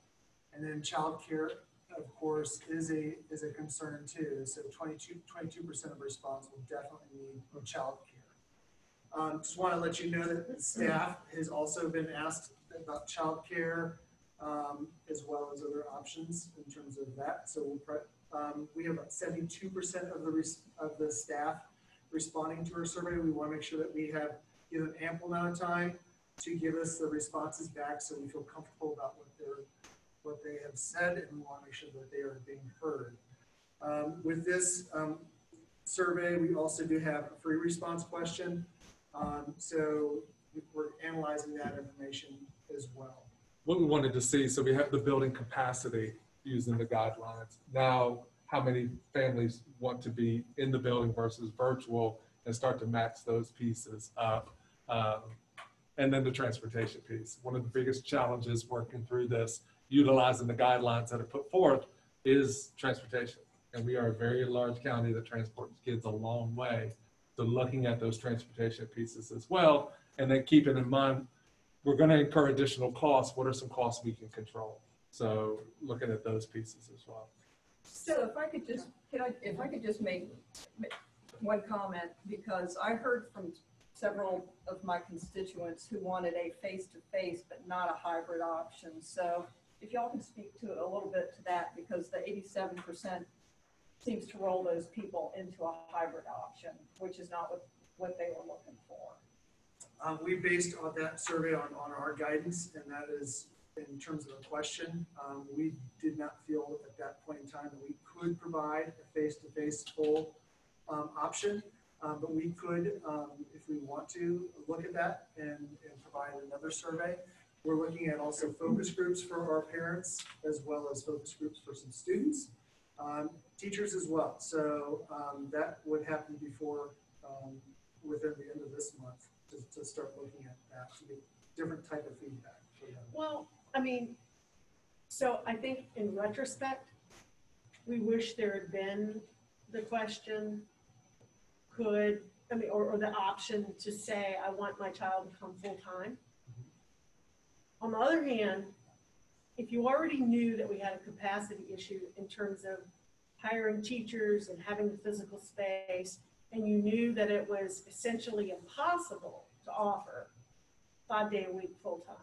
And then childcare, of course, is a concern too. So 22% of response will definitely need childcare. Just want to let you know that the staff has also been asked about childcare, as well as other options in terms of that. So we have about 72% of the staff responding to our survey. We want to make sure that we have given ample amount of time to give us the responses back, so we feel comfortable about what they have said, and we want to make sure that they are being heard. With this survey, we also do have a free response question. So we're analyzing that information as well. What we wanted to see, so we have the building capacity using the guidelines. Now, how many families want to be in the building versus virtual, and start to match those pieces up. And then the transportation piece. One of the biggest challenges working through this, utilizing the guidelines that are put forth, is transportation. And we are a very large county that transports kids a long way. So looking at those transportation pieces as well, and then keeping in mind, we're going to incur additional costs. What are some costs we can control? So looking at those pieces as well. So if I could just make one comment, because I heard from several of my constituents who wanted a face-to-face but not a hybrid option. So if y'all can speak to a little bit to that, because the 87% seems to roll those people into a hybrid option, which is not what they were looking for. We based on that survey on our guidance, and that is in terms of the question. We did not feel at that point in time that we could provide a face-to-face full option, but we could, if we want to, look at that and provide another survey. We're looking at also focus groups for our parents, as well as focus groups for some students, teachers as well. So that would happen before, within the end of this month, to start looking at that, to get different type of feedback for them. Well, I mean, so I think in retrospect, we wish there had been the question, or the option to say, I want my child to come full time. On the other hand, if you already knew that we had a capacity issue in terms of hiring teachers and having the physical space, and you knew that it was essentially impossible to offer 5-day-a-week full-time,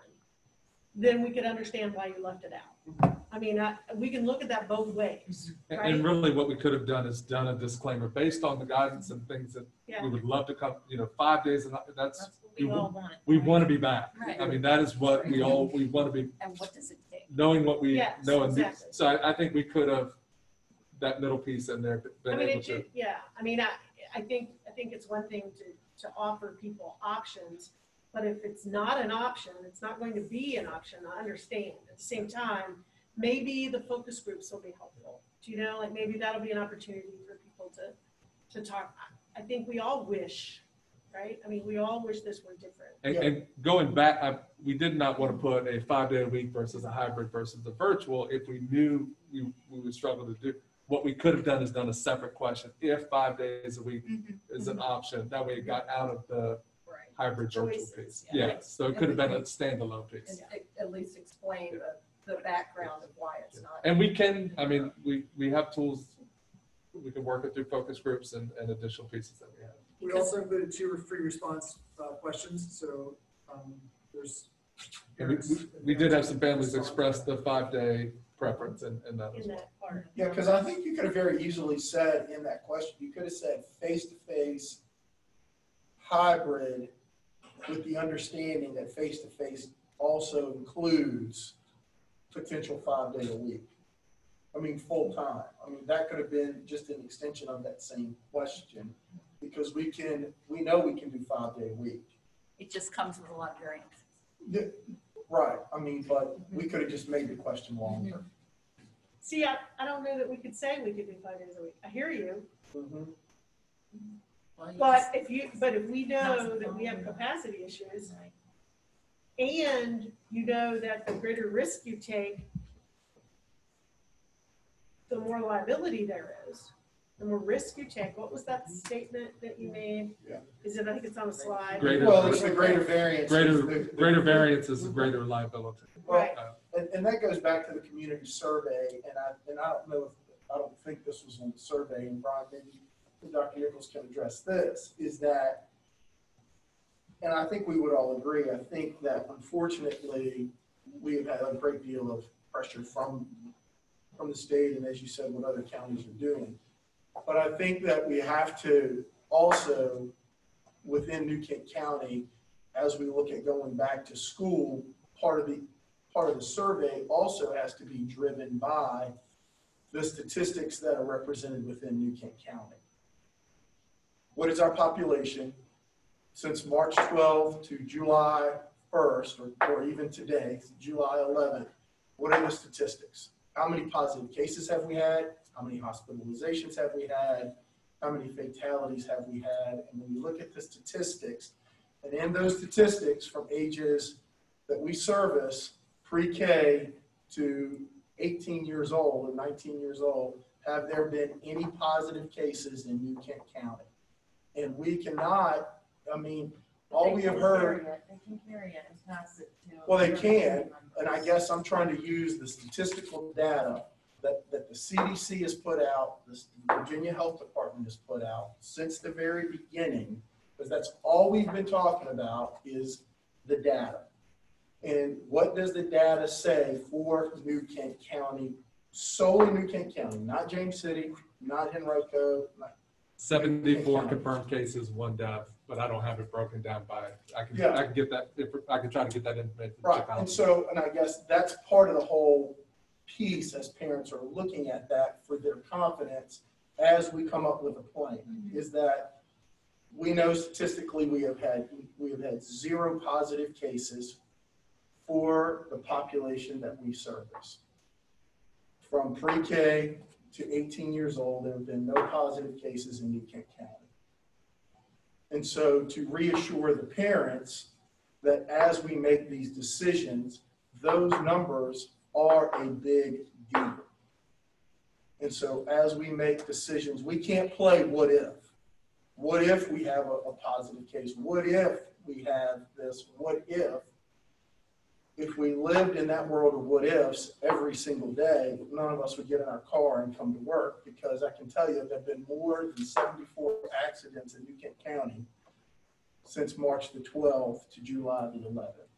then we could understand why you left it out. I mean, we can look at that both ways, And right? really what we could have done is done a disclaimer based on the guidance and things that Yeah. we would love to come, 5 days, and that's, That's what we all want. we want to be back. Right. I mean, that is what we want to be, And what does it take? knowing what we Yes, know. And exactly. so I think we could have, that middle piece in there, I been mean, able to. I mean, I think it's one thing to offer people options, but if it's not an option, it's not going to be an option, I understand. At the same time, maybe the focus groups will be helpful. Do you know, like maybe that'll be an opportunity for people to talk. I think we all wish, right? I mean, we all wish this were different. And going back, we did not want to put a 5-day-a-week versus a hybrid versus a virtual if we knew we would struggle to do. What we could have done is done a separate question. If 5 days a week is an option, that way it got out of the hybrid virtual Choices, piece. yeah. Yeah, so it could have been a standalone piece. And at least explain the background of why it's not. And we can, I mean, we have tools, we can work it through focus groups and additional pieces that we have. We also included 2 free response questions, so there's. And we did have some families express the 5-day preference and that as In well. that part. Yeah, because I think you could have very easily said in that question, you could have said face-to-face, hybrid, with the understanding that face-to-face also includes potential 5-day-a-week. I mean, full-time. I mean, that could have been just an extension of that same question, because we know we can do 5-day-a-week. It just comes with a lot of variances. Yeah, right, I mean, but we could have just made the question longer. See, I don't know that we could say we could do 5 days a week. I hear you. Mhm. Well, you But just- if we know that we have capacity issues, and you know that the greater risk you take, the more liability there is, the more risk you take. What was that statement that you made? Yeah. Is it, I think it's on the slide. Greater- Well, it's the greater variance. Greater variance is greater liability. Right. And that goes back to the community survey, and I don't know if, I don't think this was on the survey, and Brian, maybe Dr. Nichols can address this, is that, and I think we would all agree, I think that unfortunately, we have had a great deal of pressure from the state, and as you said, what other counties are doing. But I think that we have to also, within New Kent County, as we look at going back to school, part of the survey also has to be driven by the statistics that are represented within New Kent County. What is our population since March 12th to July 1st, or even today, July 11th? What are the statistics? How many positive cases have we had? How many hospitalizations have we had? How many fatalities have we had? And when you look at the statistics, and in those statistics from ages that we service, pre-K to 18 years old or 19 years old, have there been any positive cases in New Kent County? And we cannot, I mean, all we have heard. They can carry it and pass it to. Well, they can, and I guess I'm trying to use the statistical data that the CDC has put out, the Virginia Health Department has put out since the very beginning, because that's all we've been talking about is the data. And what does the data say for New Kent County, solely New Kent County, not James City, not Henrico, not 74 confirmed cases, 1 death, but I don't have it broken down by, I can get that, I can try to get that information. right, and so, and I guess that's part of the whole piece as parents are looking at that for their confidence as we come up with a plan, is that we know statistically we have had 0 positive cases for the population that we service. From pre-K to 18 years old, there have been no positive cases in New Kent County. And so to reassure the parents that as we make these decisions, those numbers are a big deal. And so as we make decisions, we can't play what if. What if we have a positive case? What if we have this? What if? if we lived in that world of what ifs every single day, none of us would get in our car and come to work, because I can tell you there have been more than 74 accidents in New Kent County since March the 12th to July the 11th.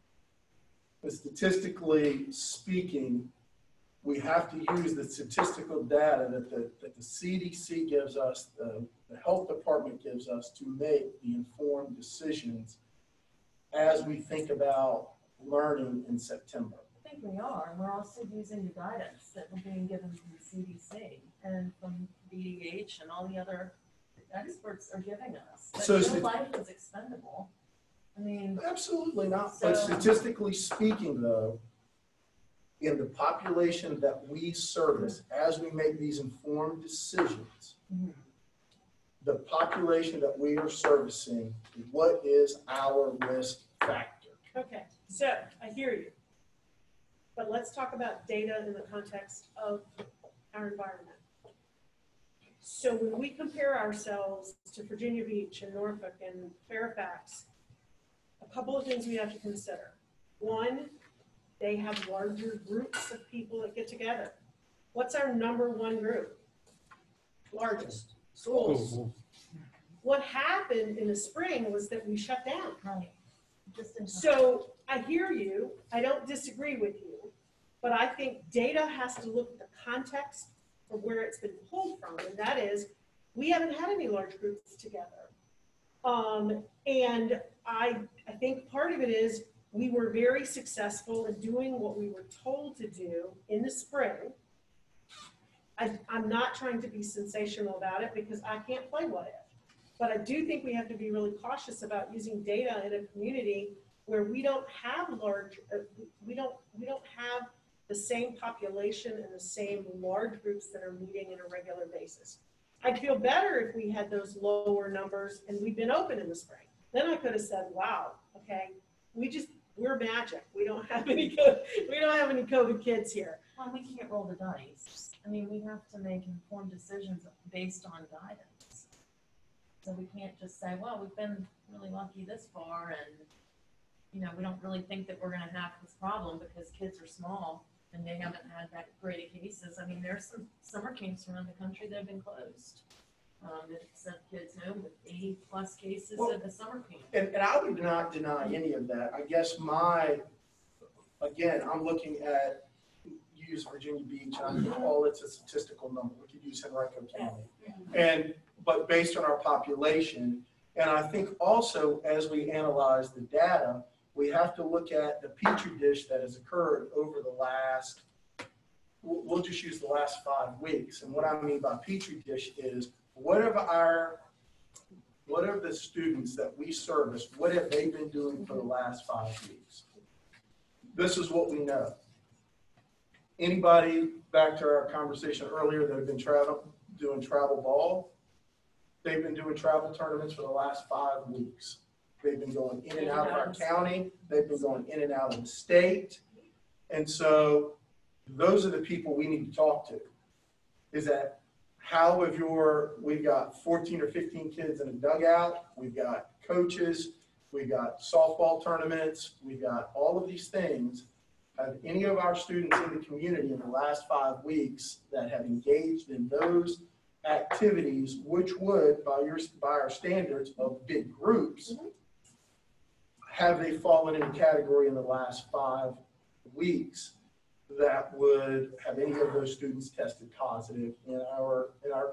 But statistically speaking, we have to use the statistical data that the CDC gives us, the health department gives us, to make the informed decisions as we think about learning in September. I think we are, and we're also using the guidance that we're being given from the CDC and from BDH and all the other experts are giving us. But So no life is expendable. I mean, Absolutely not. But statistically speaking, though, in the population that we service, as we make these informed decisions, the population that we are servicing, what is our risk factor? Okay, so I hear you. But let's talk about data in the context of our environment. So when we compare ourselves to Virginia Beach and Norfolk and Fairfax, a couple of things we have to consider. One, they have larger groups of people that get together. What's our number one group? Largest, schools. What happened in the spring was that we shut down. right. Just in So I hear you, I don't disagree with you, but I think data has to look at the context of where it's been pulled from, and that is, we haven't had any large groups together. And I think part of it is we were very successful in doing what we were told to do in the spring. I'm not trying to be sensational about it because I can't play what if. But I do think we have to be really cautious about using data in a community where we don't have large, we don't have the same population and the same large groups that are meeting on a regular basis. I'd feel better if we had those lower numbers and we've been open in the spring. Then I could have said, wow, okay, we're magic. We don't have any COVID kids here. Well, we can't roll the dice. I mean, we have to make informed decisions based on guidance. So we can't just say, well, we've been really lucky this far and, you know, we don't really think that we're gonna have this problem because kids are small and they haven't had that great of cases. I mean, there's some summer camps around the country that have been closed. That have sent kids home with 80+ cases at the summer camp. And I would not deny any of that. I guess again, I'm looking at, use Virginia Beach, and I call it a statistical number. We could use Henrico County. But based on our population, and I think also as we analyze the data, we have to look at the petri dish that has occurred over the last, we'll just use the last 5 weeks. And what I mean by petri dish is, what are the students that we service, what have they been doing for the last 5 weeks? This is what we know. Anybody, back to our conversation earlier, that have been doing travel ball, they've been doing travel tournaments for the last 5 weeks. They've been going in and out of our county. They've been going in and out of the state. And so those are the people we need to talk to. Is that how have we've got 14 or 15 kids in a dugout. We've got coaches. We've got softball tournaments. We've got all of these things. Have any of our students in the community in the last 5 weeks that have engaged in those activities, which would, by our standards of big groups, have they fallen in a category in the last 5 weeks that would have any of those students tested positive in our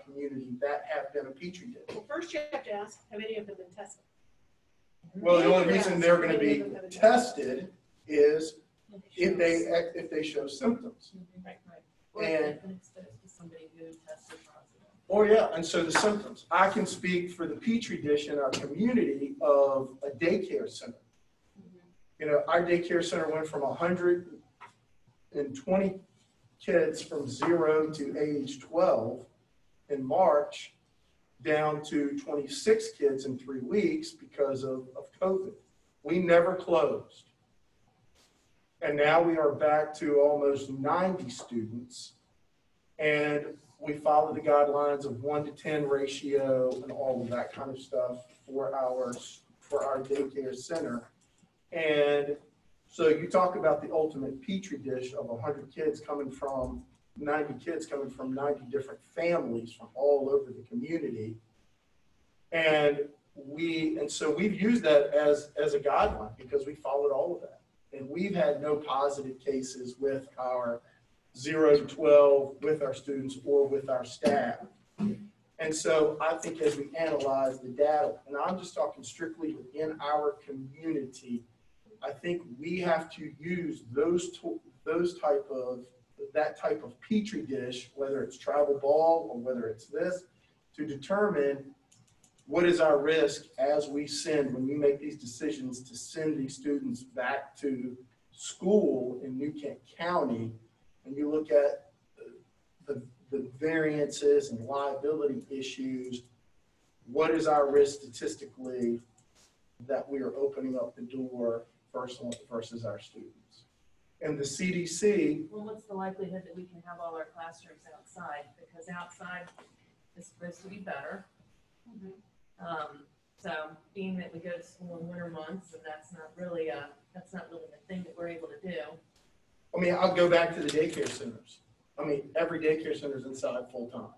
community that have been a petri dish? Well, first you have to ask, have any of them been tested? Well, the only reason they're going to be tested is if they show symptoms. Right. Or if they've been exposed to somebody who tested positive. Oh yeah, and so the symptoms. I can speak for the petri dish in our community of a daycare center. You know, our daycare center went from 120 kids from 0 to age 12 in March down to 26 kids in 3 weeks because of COVID. We never closed. And now we are back to almost 90 students. And we follow the guidelines of 1-to-10 ratio and all of that kind of stuff for our daycare center. And So you talk about the ultimate petri dish of 100 kids coming from 90 kids coming from 90 different families from all over the community. And so we've used that as a guideline because we followed all of that. And we've had no positive cases with our 0 to 12, with our students or with our staff. And so I think as we analyze the data, and I'm just talking strictly within our community, I think we have to use that type of petri dish, whether it's travel ball or whether it's this, to determine what is our risk as we send, when we make these decisions to send these students back to school in New Kent County, and you look at the variances and liability issues, what is our risk statistically that we are opening up the door versus our students? And the CDC. Well, what's the likelihood that we can have all our classrooms outside? Because outside is supposed to be better. So being that we go to school in winter months, and that's not really the thing that we're able to do. I mean, I'll go back to the daycare centers. I mean, every daycare center is inside full time.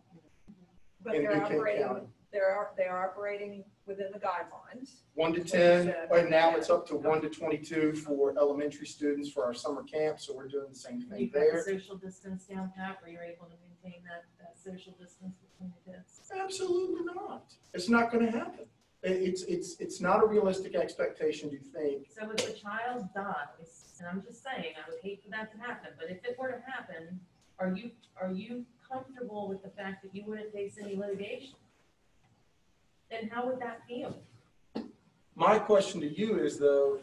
But in they're New Kent operating, County. they are operating within the guidelines. 1 to 10, and now it's up to 1 to 22 for elementary students for our summer camp. So we're doing the same thing You've got there. the social distance down pat, where you're able to maintain that social distance between the kids. Absolutely not. It's not going to happen. It's not a realistic expectation to think. So if a child dies, and I'm just saying, I would hate for that to happen, but if it were to happen, are you comfortable with the fact that you wouldn't face any litigation? Then how would that feel? My question to you is though.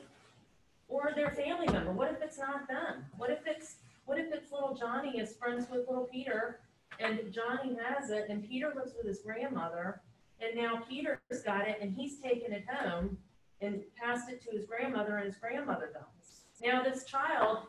Or their family member, what if it's not them? What if it's little Johnny is friends with little Peter, and Johnny has it, and Peter lives with his grandmother, and now Peter's got it, and he's taken it home and passed it to his grandmother, and his grandmother dies. Now this child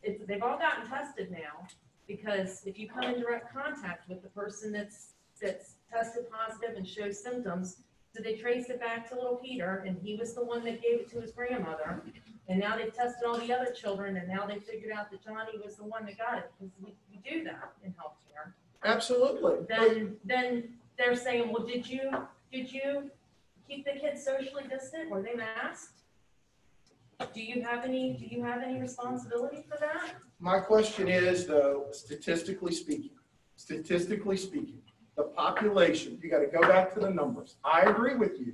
they've all gotten tested now, because if you come in direct contact with the person that's tested positive and shows symptoms, so they traced it back to little Peter, and he was the one that gave it to his grandmother. And now they've tested all the other children, and now they figured out that Johnny was the one that got it, because we do that in healthcare. Absolutely. Then they're saying, well, did you keep the kids socially distant? Were they masked? Do you have any responsibility for that? My question is though, statistically speaking, the population, you got to go back to the numbers. I agree with you,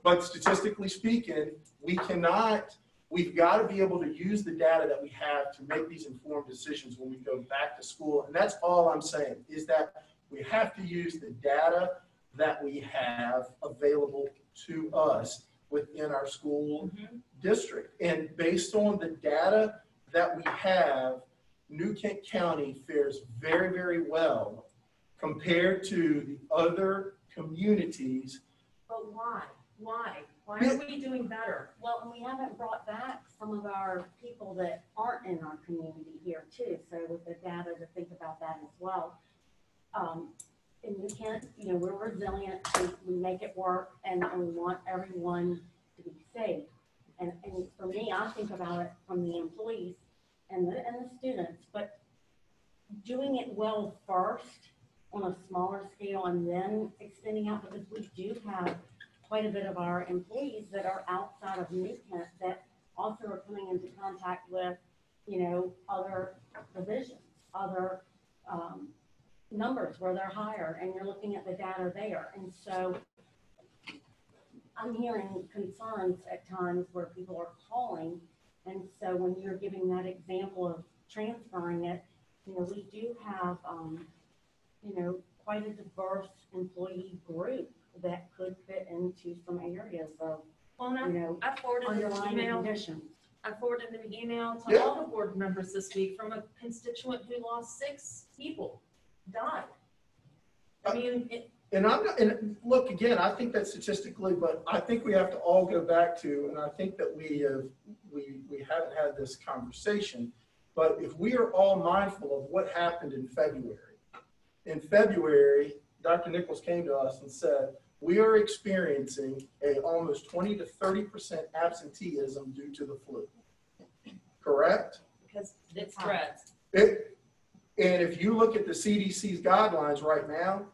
but statistically speaking, we've got to be able to use the data that we have to make these informed decisions when we go back to school. And that's all I'm saying, is that we have to use the data that we have available to us within our school district. And based on the data that we have, New Kent County fares very, very well compared to the other communities. But why? Why are we doing better? Well, and we haven't brought back some of our people that aren't in our community here too. So with the data to think about that as well. And we can't, we're resilient, we make it work, and we want everyone to be safe. And for me, I think about it from the employees and the students, but doing it well first on a smaller scale and then extending out, because we do have quite a bit of our employees that are outside of New Kent that also are coming into contact with, other divisions, other numbers where they're higher, and you're looking at the data there. And so I'm hearing concerns at times where people are calling. And so when you're giving that example of transferring it, we do have, quite a diverse employee group that could fit into some areas of, I forwarded an underlying email. conditions. I forwarded an email to all the board members this week from a constituent who lost 6 people, died. I mean, And look, again, I think that statistically, but I think we have to all go back to, and I think that we haven't had this conversation, but if we are all mindful of what happened in February, Dr. Nichols came to us and said, we are experiencing a almost 20 to 30% absenteeism due to the flu. correct? Because It spreads. And if you look at the CDC's guidelines right now,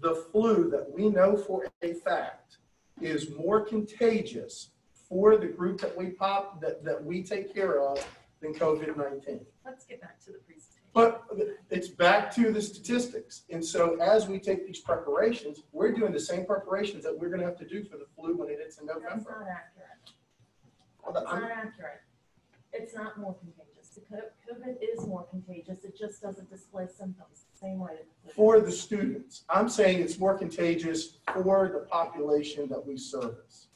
the flu that we know for a fact is more contagious for the group that we take care of than COVID-19. let's get back to the presentation. But it's back to the statistics. And so as we take these preparations, we're doing the same preparations that we're going to have to do for the flu when it hits in That's November. not accurate. Well, It's not accurate. It's not more contagious. The COVID is more contagious. It just doesn't display symptoms the same way. that- For the students, I'm saying it's more contagious for the population that we service.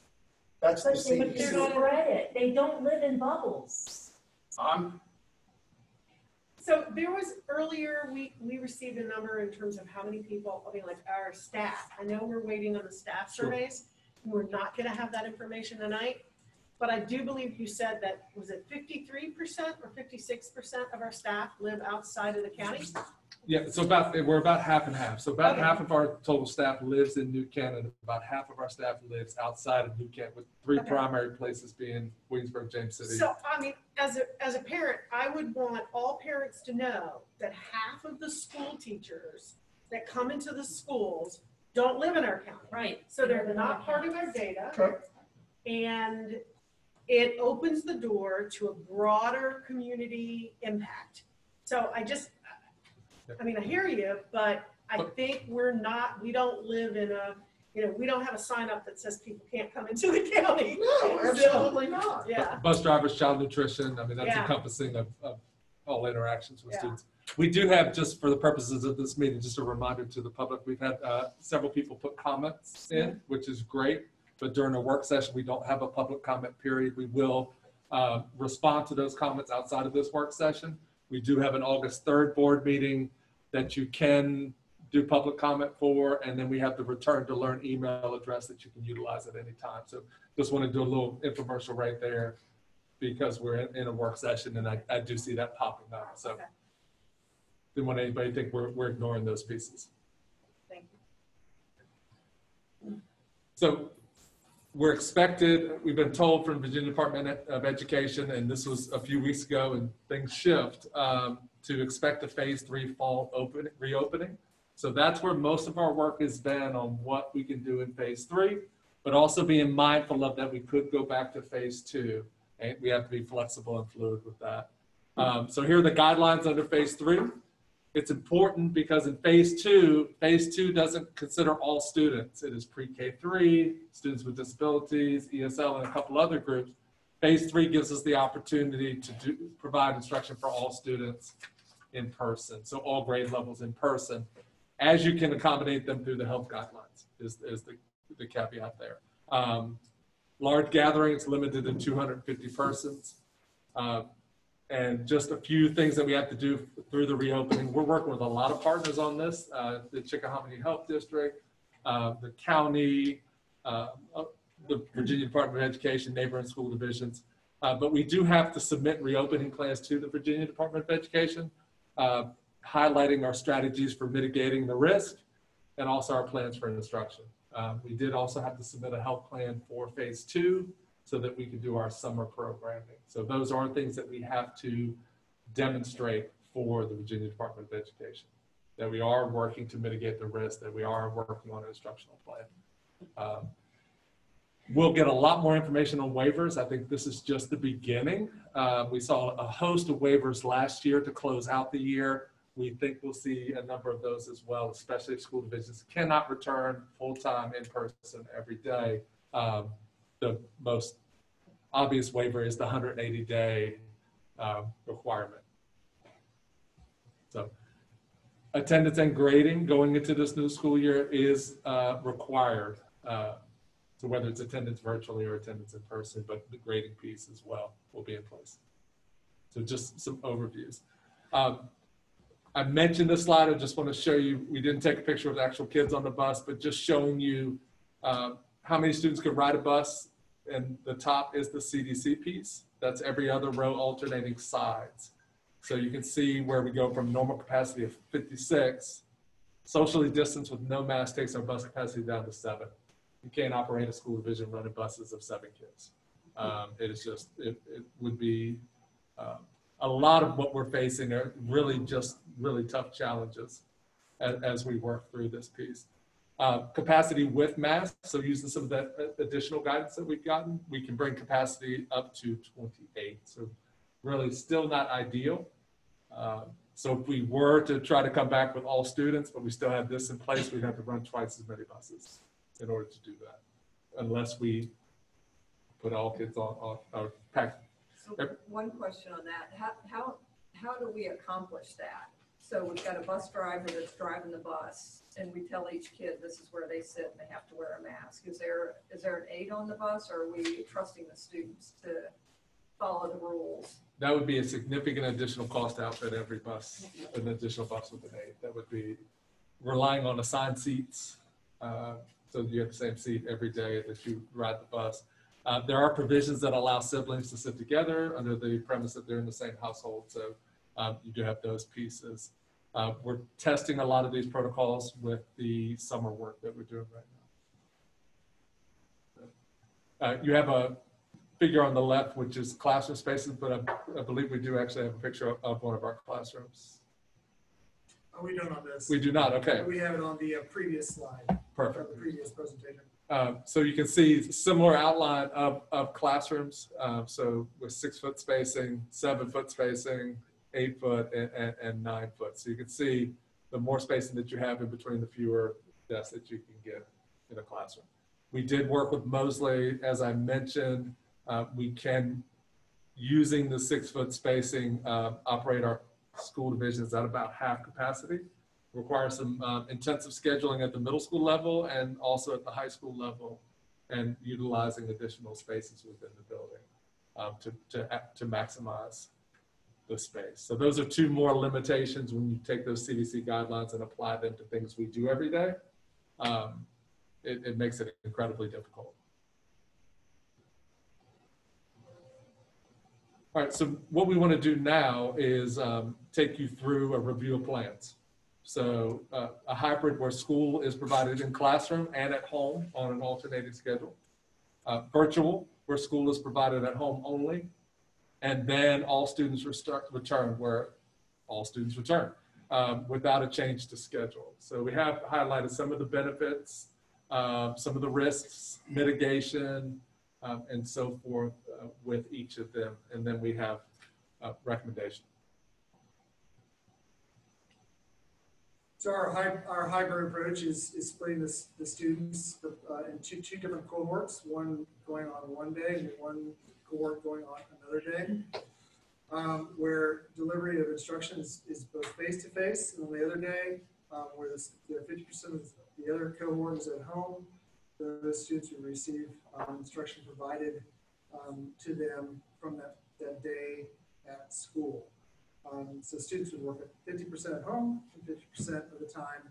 That's the But they can CDC. spread it. They don't live in bubbles. So there was earlier, we received a number in terms of how many people, I mean, like our staff. I know we're waiting on the staff Sure. surveys. We're not gonna have that information tonight. But I do believe you said that, was it 53% or 56% of our staff live outside of the county? Yeah, so we're about half and half. So about Okay. half of our total staff lives in New Canaan. About half of our staff lives outside of New Canaan, with three Okay. primary places being Williamsburg, James City. So, I mean, as a parent, I would want all parents to know that half of the school teachers that come into the schools don't live in our county. Right. So they're not part of our data. Okay. And it opens the door to a broader community impact. So I hear you, but I think we don't live in we don't have a sign up that says people can't come into the county. No, absolutely not. Yeah. Bus drivers, child nutrition, I mean, that's Yeah. encompassing of all interactions with Yeah. students. We do have, just for the purposes of this meeting, just a reminder to the public, we've had several people put comments in, which is great. But during a work session, we don't have a public comment period. We will respond to those comments outside of this work session. We do have an August 3rd board meeting that you can do public comment for, and then we have the Return to Learn email address that you can utilize at any time. So just want to do a little infomercial right there because we're in a work session, and I do see that popping up. So Okay. didn't want anybody to think we're ignoring those pieces. Thank you. So we're expected, we've been told from Virginia Department of Education, and this was a few weeks ago and things shift, to expect a phase 3 fall reopening. So that's where most of our work has been on what we can do in phase 3, but also being mindful of that we could go back to phase 2, and we have to be flexible and fluid with that. So here are the guidelines under phase 3. It's important because in phase 2 doesn't consider all students. It is pre-K3, students with disabilities, ESL, and a couple other groups. Phase 3 gives us the opportunity to provide instruction for all students in person. So all grade levels in person, as you can accommodate them through the health guidelines is the caveat there. Large gatherings limited to 250 persons. And just a few things that we have to do through the reopening. We're working with a lot of partners on this, the Chickahominy Health District, the county, the Virginia Department of Education, neighboring school divisions. But we do have to submit reopening plans to the Virginia Department of Education, highlighting our strategies for mitigating the risk and also our plans for instruction. We did also have to submit a health plan for phase 2 so that we could do our summer programming. So those are things that we have to demonstrate for the Virginia Department of Education, that we are working to mitigate the risk, that we are working on an instructional plan. We'll get a lot more information on waivers. I think this is just the beginning. We saw a host of waivers last year to close out the year. We think we'll see a number of those as well, especially if school divisions cannot return full-time in person every day. The most obvious waiver is the 180-day requirement. So attendance and grading going into this new school year is required. So whether it's attendance virtually or attendance in person, but the grading piece as well will be in place. So just some overviews. I mentioned this slide. I just want to show you, we didn't take a picture of the actual kids on the bus, but just showing you how many students could ride a bus. And the top is the CDC piece. That's every other row alternating sides. So you can see where we go from normal capacity of 56, socially distanced with no mask takes our bus capacity down to 7. You can't operate a school division running buses of 7 kids. It is just, it would be A lot of what we're facing are really tough challenges as we work through this piece. Capacity with masks, so using some of that additional guidance that we've gotten, we can bring capacity up to 28. So really still not ideal. So if we were to try to come back with all students, but we still have this in place, we'd have to run twice as many buses in order to do that, unless we put all kids on our pack. So one question on that, how do we accomplish that? So we've got a bus driver that's driving the bus, and we tell each kid this is where they sit and they have to wear a mask. Is there an aide on the bus, or are we trusting the students to follow the rules? That would be a significant additional cost to outfit every bus, an additional bus with an aide. That would be relying on assigned seats, so you have the same seat every day that you ride the bus. There are provisions that allow siblings to sit together under the premise that they're in the same household, so you do have those pieces. We're testing a lot of these protocols with the summer work that we're doing right now. You have a figure on the left, which is classroom spaces, but I believe we do actually have a picture of one of our classrooms. Oh, we don't on this. We do not, okay. We have it on the previous slide. Perfect. The previous presentation. So you can see similar outline of classrooms. So with 6 foot spacing, 7 foot spacing, 8 foot, and 9 foot. So you can see the more spacing that you have in between, the fewer desks that you can get in a classroom. We did work with Mosley, as I mentioned. We can, using the 6 foot spacing, operate our school divisions at about half capacity. Requires some intensive scheduling at the middle school level and also at the high school level, and utilizing additional spaces within the building to maximize the space. So those are two more limitations when you take those CDC guidelines and apply them to things we do every day. It makes it incredibly difficult. All right, so what we want to do now is take you through a review of plans. So a hybrid where school is provided in classroom and at home on an alternating schedule. Virtual, where school is provided at home only. And then all students return, where all students return without a change to schedule. So we have highlighted some of the benefits, some of the risks, mitigation, and so forth with each of them. And then we have recommendations. So our hybrid approach is splitting the students into two different cohorts, one going on one day and one cohort going on another day, where delivery of instruction is both face-to-face, and on the other day, where the 50% of the other cohort is at home, those students will receive instruction provided to them from that day at school. So students would work at 50% at home and 50% of the time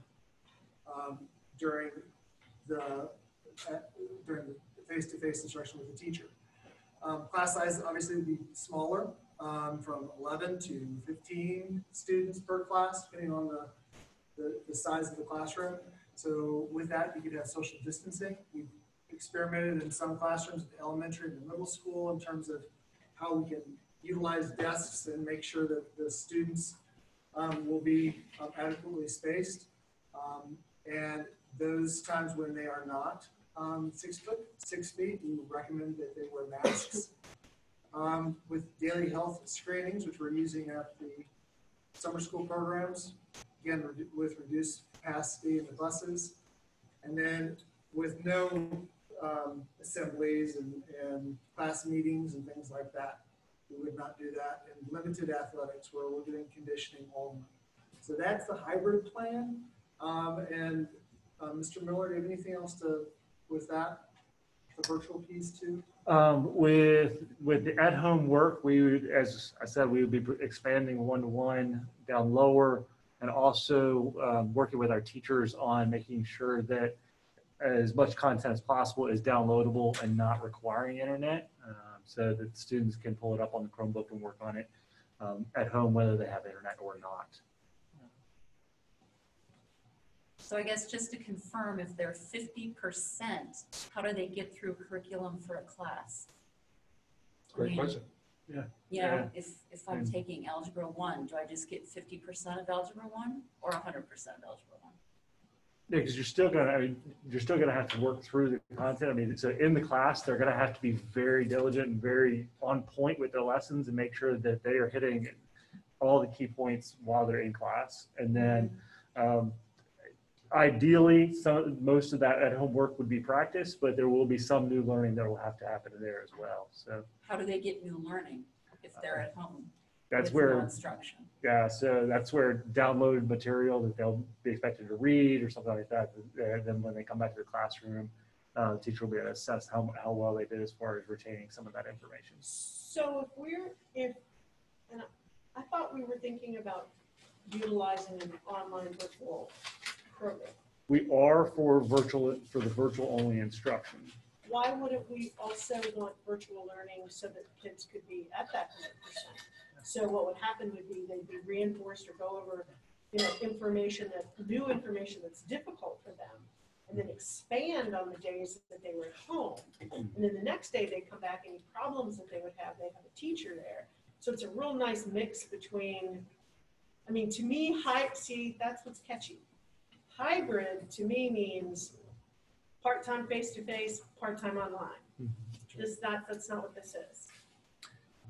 during the face-to-face instruction with the teacher. Class size obviously would be smaller, from 11 to 15 students per class, depending on the size of the classroom. So with that, you could have social distancing. We've experimented in some classrooms at the elementary and the middle school in terms of how we can utilize desks and make sure that the students will be adequately spaced. And those times when they are not 6 feet, we recommend that they wear masks. With daily health screenings, which we're using at the summer school programs, again, with reduced capacity in the buses. And then with no assemblies and class meetings and things like that. We would not do that, and limited athletics where we're doing conditioning only. So that's the hybrid plan. Mr. Miller, do you have anything else with that, the virtual piece too? With the at-home work, we would, as I said, we would be expanding one-to-one down lower, and also working with our teachers on making sure that as much content as possible is downloadable and not requiring internet, so that students can pull it up on the Chromebook and work on it at home, whether they have internet or not. So I guess just to confirm, if they're 50%, how do they get through curriculum for a class? Great question. Yeah, if I'm And- taking Algebra 1, do I just get 50% of Algebra 1 or 100% of Algebra 1? Yeah, because you're still gonna have to work through the content. I mean, so in the class, they're gonna have to be very diligent and very on point with their lessons and make sure that they are hitting all the key points while they're in class. And then, ideally, most of that at-home work would be practice, but there will be some new learning that will have to happen in there as well. So How do they get new learning if they're at home? that's with no where, instruction. yeah, so that's where downloaded material that they'll be expected to read or something like that. Then when they come back to the classroom, the teacher will be able to assess how well they did as far as retaining some of that information. So and I thought we were thinking about utilizing an online virtual program. We are for the virtual only instruction. Why wouldn't we also want virtual learning so that kids could be at that 100%? So what would happen would be they'd be reinforced or go over, new information that's difficult for them, and then expand on the days that they were at home. And then the next day they come back, any problems that they would have, they have a teacher there. So it's a real nice mix between, to me, that's what's catchy. Hybrid to me means part-time face-to-face, part-time online. That's not what this is.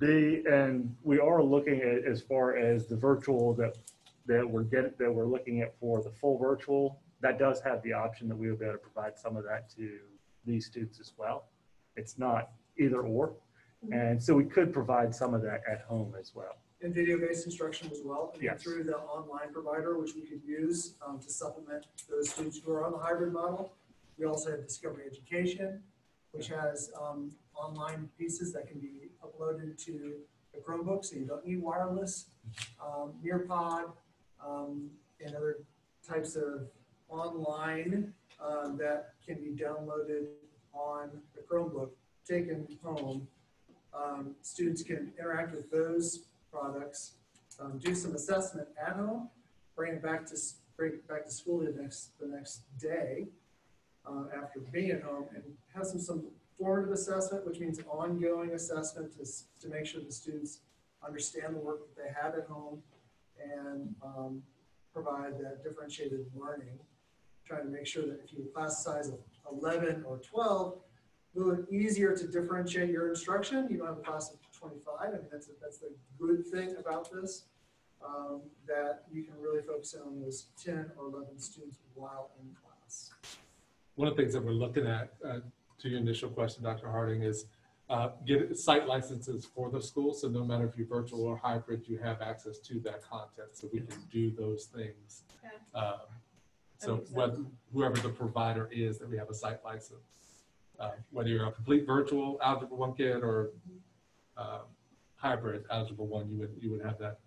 And we are looking at, as far as the virtual that we're looking at for the full virtual, that does have the option that we will be able to provide some of that to these students as well. It's not either or. And so we could provide some of that at home as well. And video-based instruction as well, and Yes. through the online provider, which we could use to supplement those students who are on the hybrid model. We also have Discovery Education, which has online pieces that can be uploaded to the Chromebook, so you don't need wireless. Nearpod, and other types of online that can be downloaded on the Chromebook, taken home. Students can interact with those products, do some assessment at home, bring it back to school the next day after being at home, and have some formative assessment, which means ongoing assessment to make sure the students understand the work that they have at home and provide that differentiated learning. Trying to make sure that if you have a class size of 11 or 12, a little easier to differentiate your instruction. You don't have a class of 25. That's the good thing about this, that you can really focus on those 10 or 11 students while in class. One of the things that we're looking at, to your initial question, Dr. Harding, is get site licenses for the school. So no matter if you're virtual or hybrid, you have access to that content, so we can do those things. So whoever the provider is, that we have a site license. Whether you're a complete virtual Algebra 1 kid or hybrid Algebra 1, you would have that.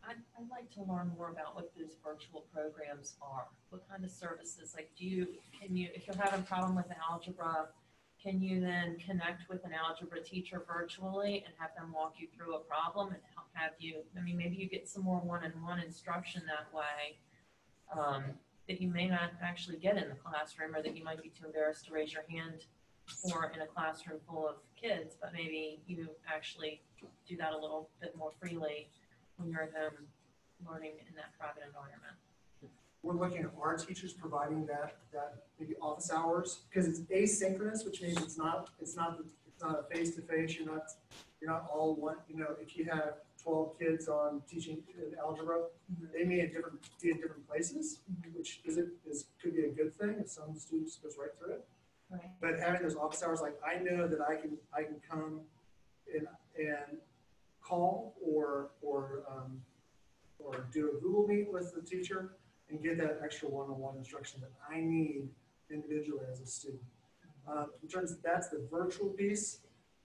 I'd like to learn more about what those virtual programs are. What kind of services, like if you're having a problem with algebra, can you then connect with an algebra teacher virtually and have them walk you through a problem and have you, maybe you get some more one-on-one instruction that way that you may not actually get in the classroom, or that you might be too embarrassed to raise your hand for in a classroom full of kids, but maybe you actually do that a little bit more freely when you're at home learning in that private environment. We're looking at our teachers providing that maybe office hours, because it's asynchronous, which means it's not a face-to-face. You're not all one. If you have 12 kids on teaching algebra, they may be in different places, which could be a good thing if some students goes right through it. Right. But having those office hours, like I know that I can come and call or do a Google Meet with the teacher and get that extra one-on-one instruction that I need individually as a student. In terms of that's the virtual piece,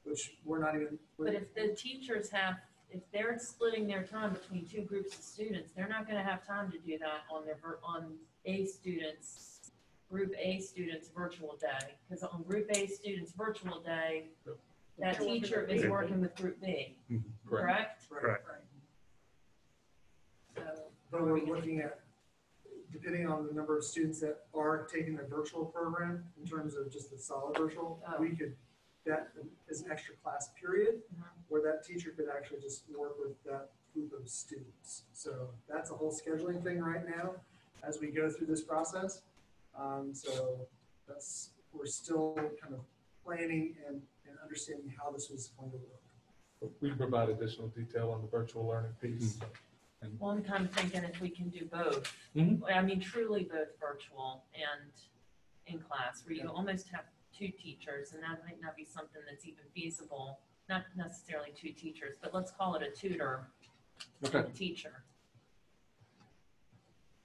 which we're not even. But if the teachers if they're splitting their time between two groups of students, they're not going to have time to do that on Group A students virtual day, because on Group A students virtual day, that teacher is working with Group B, correct? Correct. So, But we're looking at, depending on the number of students that are taking the virtual program, in terms of just the solid virtual, we could that as an extra class period, where that teacher could actually just work with that group of students. So that's a whole scheduling thing right now as we go through this process. So we're still kind of planning and understanding how this was going to work. We can provide additional detail on the virtual learning piece. And Well, I'm kind of thinking if we can do both, I mean, truly both virtual and in class, where you almost have two teachers, and that might not be something that's even feasible, not necessarily two teachers, but let's call it a tutor and a teacher.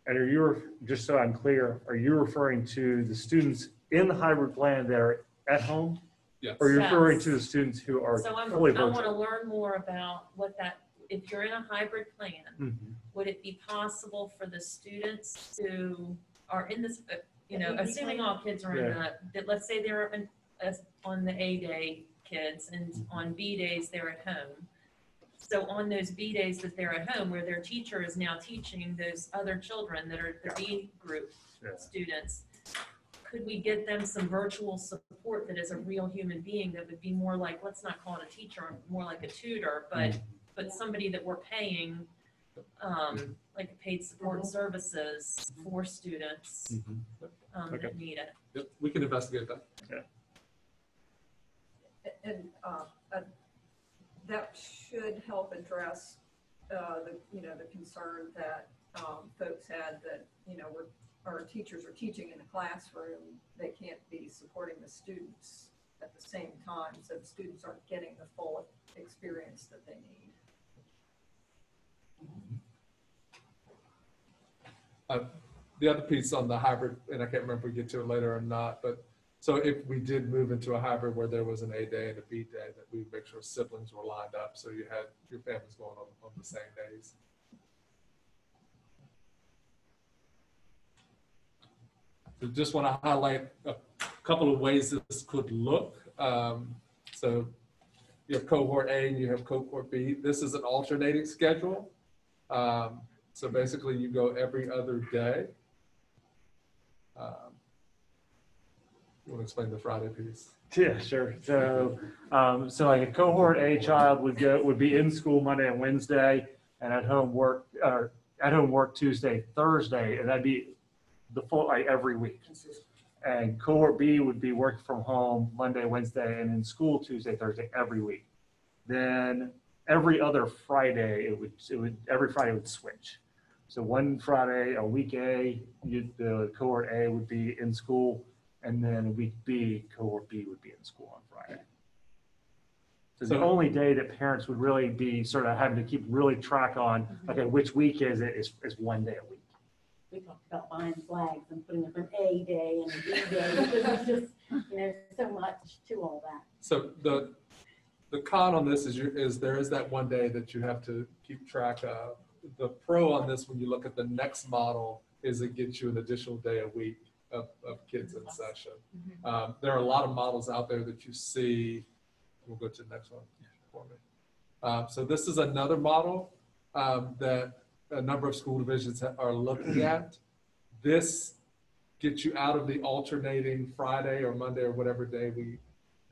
And are you, just so I'm clear, are you referring to the students in the hybrid plan that are at home? yes. Or you're referring Yes. to the students who are So fully I want to virtual? learn more about what that, if you're in a hybrid plan, Mhm. would it be possible for the students who are in this, assuming all kids are in that let's say they're on the A day kids and on B days they're at home. So on those B days that they're at home, where their teacher is now teaching those other children that are the B group students, could we get them some virtual support that is a real human being that would be more like, let's not call it a teacher, more like a tutor, but somebody that we're paying, like paid support services for students that need it. Yep, we can investigate that. And that should help address the concern that folks had that, our teachers are teaching in a classroom, they can't be supporting the students at the same time, so the students aren't getting the full experience that they need. The other piece on the hybrid, and I can't remember if we get to it later or not, but so if we did move into a hybrid where there was an A day and a B day, that we would make sure siblings were lined up so you had your families going on the same days. So just want to highlight a couple of ways this could look. So you have cohort A and you have cohort B. This is an alternating schedule. So basically you go every other day. You want to explain the Friday piece? Yeah, sure. So, like a cohort A child would be in school Monday and Wednesday, and at home work Tuesday, Thursday, and that'd be the full, like, every week. And cohort B would be working from home Monday, Wednesday, and in school Tuesday, Thursday, every week. Then every other Friday, every Friday would switch. So one Friday, a week A, the cohort A would be in school, and then week B, cohort B would be in school on Friday. So the only day that parents would really be sort of having to keep really track on, okay, which week is it, is one day a week. We talked about buying flags and putting up an A day and a B day, because there's just, so much to all that. So the con on this is there is that one day that you have to keep track of. The pro on this, when you look at the next model, is it gets you an additional day a week of kids in session. There are a lot of models out there that you see. We'll go to the next one for me. So this is another model that a number of school divisions are looking at. This gets you out of the alternating Friday or Monday or whatever day we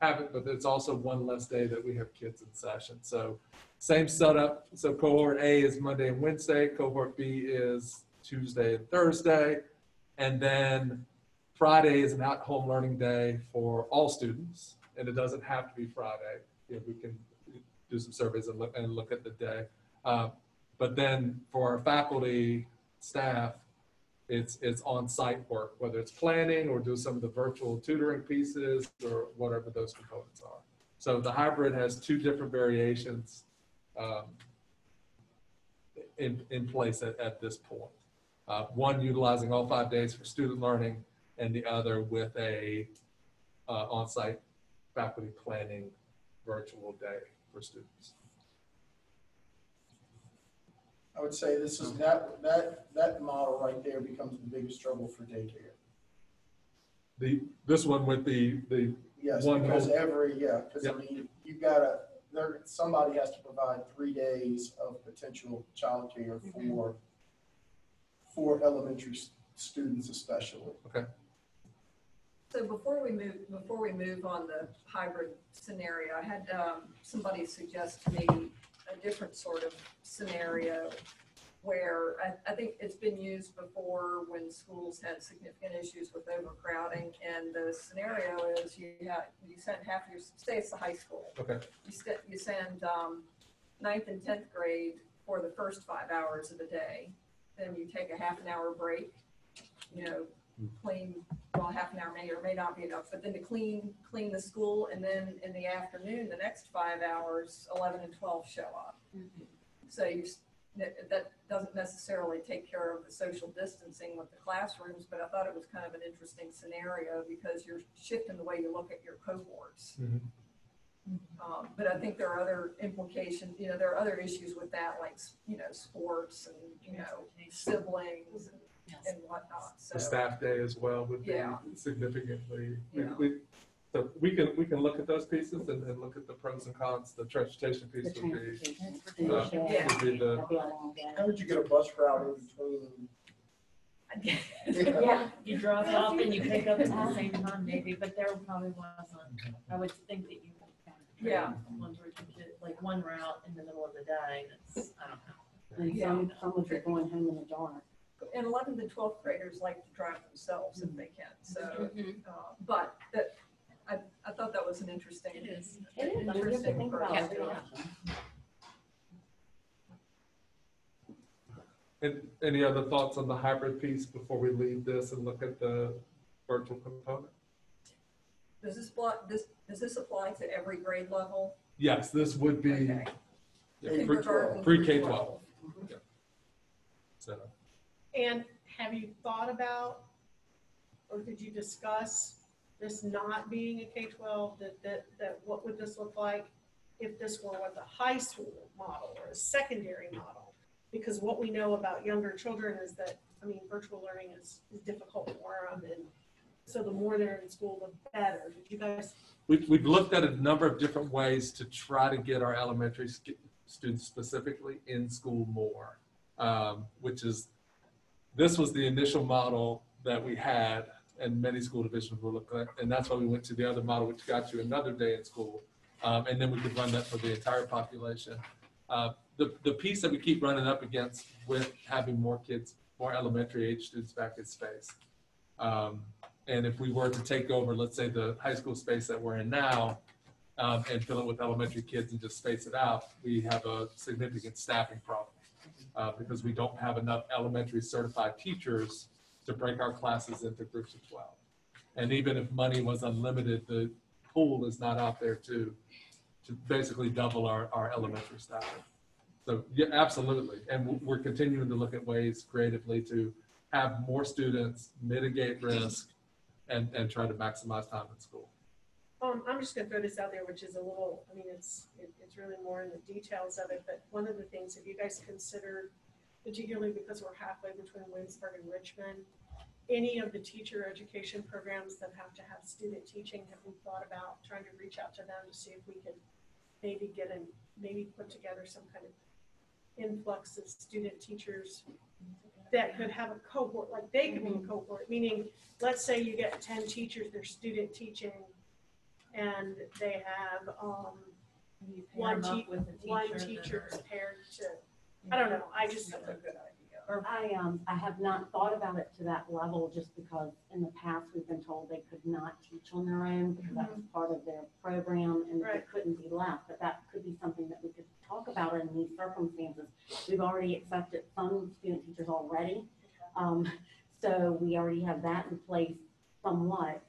have it, but it's also one less day that we have kids in session. So same setup. So cohort A is Monday and Wednesday. Cohort B is Tuesday and Thursday. And then Friday is an at-home learning day for all students. And it doesn't have to be Friday. We can do some surveys and look at the day. But then for our faculty, staff, it's on-site work, whether it's planning or do some of the virtual tutoring pieces or whatever those components are. So the hybrid has two different variations in place at this point. One utilizing all 5 days for student learning, and the other with a on-site faculty planning virtual day for students. I would say this is that model right there becomes the biggest struggle for daycare. This one with the yes, one because because I mean, somebody has to provide 3 days of potential childcare for elementary students especially. Okay. So before we move on the hybrid scenario, I had somebody suggest to me a different sort of scenario where I think it's been used before when schools had significant issues with overcrowding. And the scenario is you send half your, say it's the high school. Okay. You send 9th and 10th grade for the first 5 hours of the day. Then you take a half an hour break, clean, well, half an hour may or may not be enough, but then to clean the school, and then in the afternoon, the next 5 hours, 11 and 12 show up. Mm-hmm. So that doesn't necessarily take care of the social distancing with the classrooms, but I thought it was kind of an interesting scenario because you're shifting the way you look at your cohorts. Mm-hmm. But I think there are other implications, there are other issues with that, like, sports and, siblings and whatnot. So, the staff day as well would be significantly. Yeah. So we can look at those pieces and look at the pros and cons. The transportation piece would be How would you get a bus route in between? Yeah, you drop off and you pick up at the same time, maybe, but there probably wasn't. I would think that you could ones where you could, like one route in the middle of the day. That's, I don't know. And some would be going home in the dark. And 11th and 12th graders like to drive themselves if they can. So, but that. I thought that was an interesting. It is. Interesting approach. And any other thoughts on the hybrid piece before we leave this and look at the virtual component? Does this apply to every grade level? Yes, this would be pre-K-12. Pre-K-12. Yeah. So. And have you thought about, or did you discuss this not being a K-12, that what would this look like if this were with a high school model or a secondary model? Because what we know about younger children is that, virtual learning is difficult for them, and so the more they're in school, the better. Did you guys? We've looked at a number of different ways to try to get our elementary students specifically in school more, this was the initial model that we had, and many school divisions were looking at, and that's why we went to the other model, which got you another day in school, and then we could run that for the entire population. The piece that we keep running up against with having more kids, more elementary age students back in space, and if we were to take over, let's say, the high school space that we're in now, and fill it with elementary kids and just space it out, we have a significant staffing problem, because we don't have enough elementary certified teachers to break our classes into groups of 12. And even if money was unlimited, the pool is not out there to basically double our elementary staff. So yeah, absolutely. And we're continuing to look at ways creatively to have more students, mitigate risk, and try to maximize time in school. I'm just gonna throw this out there, which is a little, it's really more in the details of it, but one of the things, have you guys considered, particularly because we're halfway between Williamsburg and Richmond, any of the teacher education programs that have to have student teaching, have we thought about trying to reach out to them to see if we could maybe put together some kind of influx of student teachers that could have a cohort, like they could be a cohort, meaning let's say you get 10 teachers, they're student teaching, and they have one teacher is paired to, I don't know, that's a good idea. I have not thought about it to that level, just because in the past we've been told they could not teach on their own because that was part of their program and it couldn't be left. But that could be something that we could talk about in these circumstances. We've already accepted some student teachers already, so we already have that in place somewhat.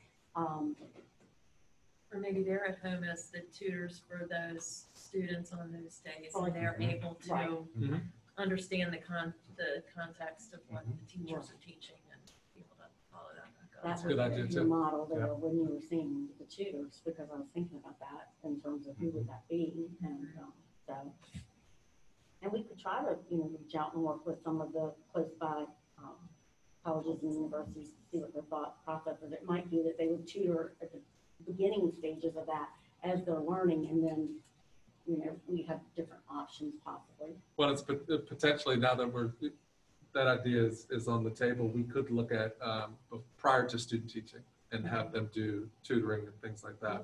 Or maybe they're at home as the tutors for those students on those days, and they're able to understand the context of what the teachers are teaching and be able to follow that back up. That's a good idea your too. model there when you were saying the tutors, because I was thinking about that in terms of who would that be, and and we could try to reach out and work with some of the close by colleges and universities to see what their thought process is. It might be that they would tutor at the beginning stages of that as they're learning, and then we have different options possibly. Well, it's potentially, now that that idea is on the table, we could look at prior to student teaching. and have them do tutoring and things like that.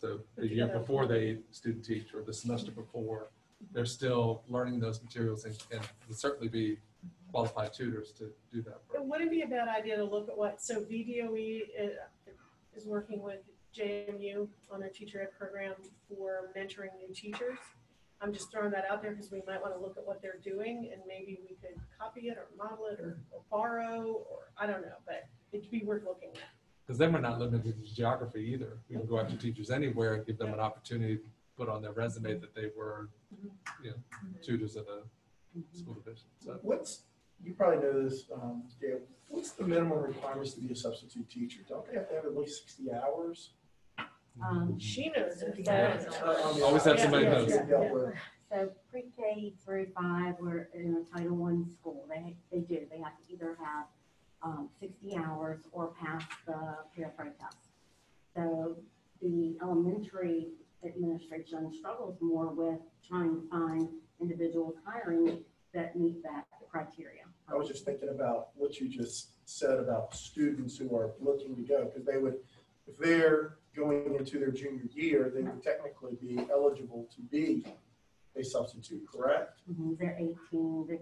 So Put the year together. before they student teach, or the semester before, they're still learning those materials and would certainly be qualified tutors to do that. It wouldn't be a bad idea to look at what, so VDOE is working with JMU on their teacher ed program for mentoring new teachers. I'm just throwing that out there because we might want to look at what they're doing and maybe we could copy it or model it or borrow, or I don't know, but it'd be worth looking at. Because then we're not limited to geography either. We can go after teachers anywhere and give them an opportunity to put on their resume that they were, tutors at a school division. So You probably know this, Gail, what's the minimum requirements to be a substitute teacher? Don't they have to have at least 60 hours? She knows it. Always have somebody Yeah, knows. yeah. So pre-K through 5, we're in a Title I school. They have to either have 60 hours or pass the paraphrase test. So the elementary administration struggles more with trying to find individuals hiring that meet that criteria. I was just thinking about what you just said about students who are looking to go, because they would, if they're going into their junior year, they would technically be eligible to be a substitute, correct? They're 18.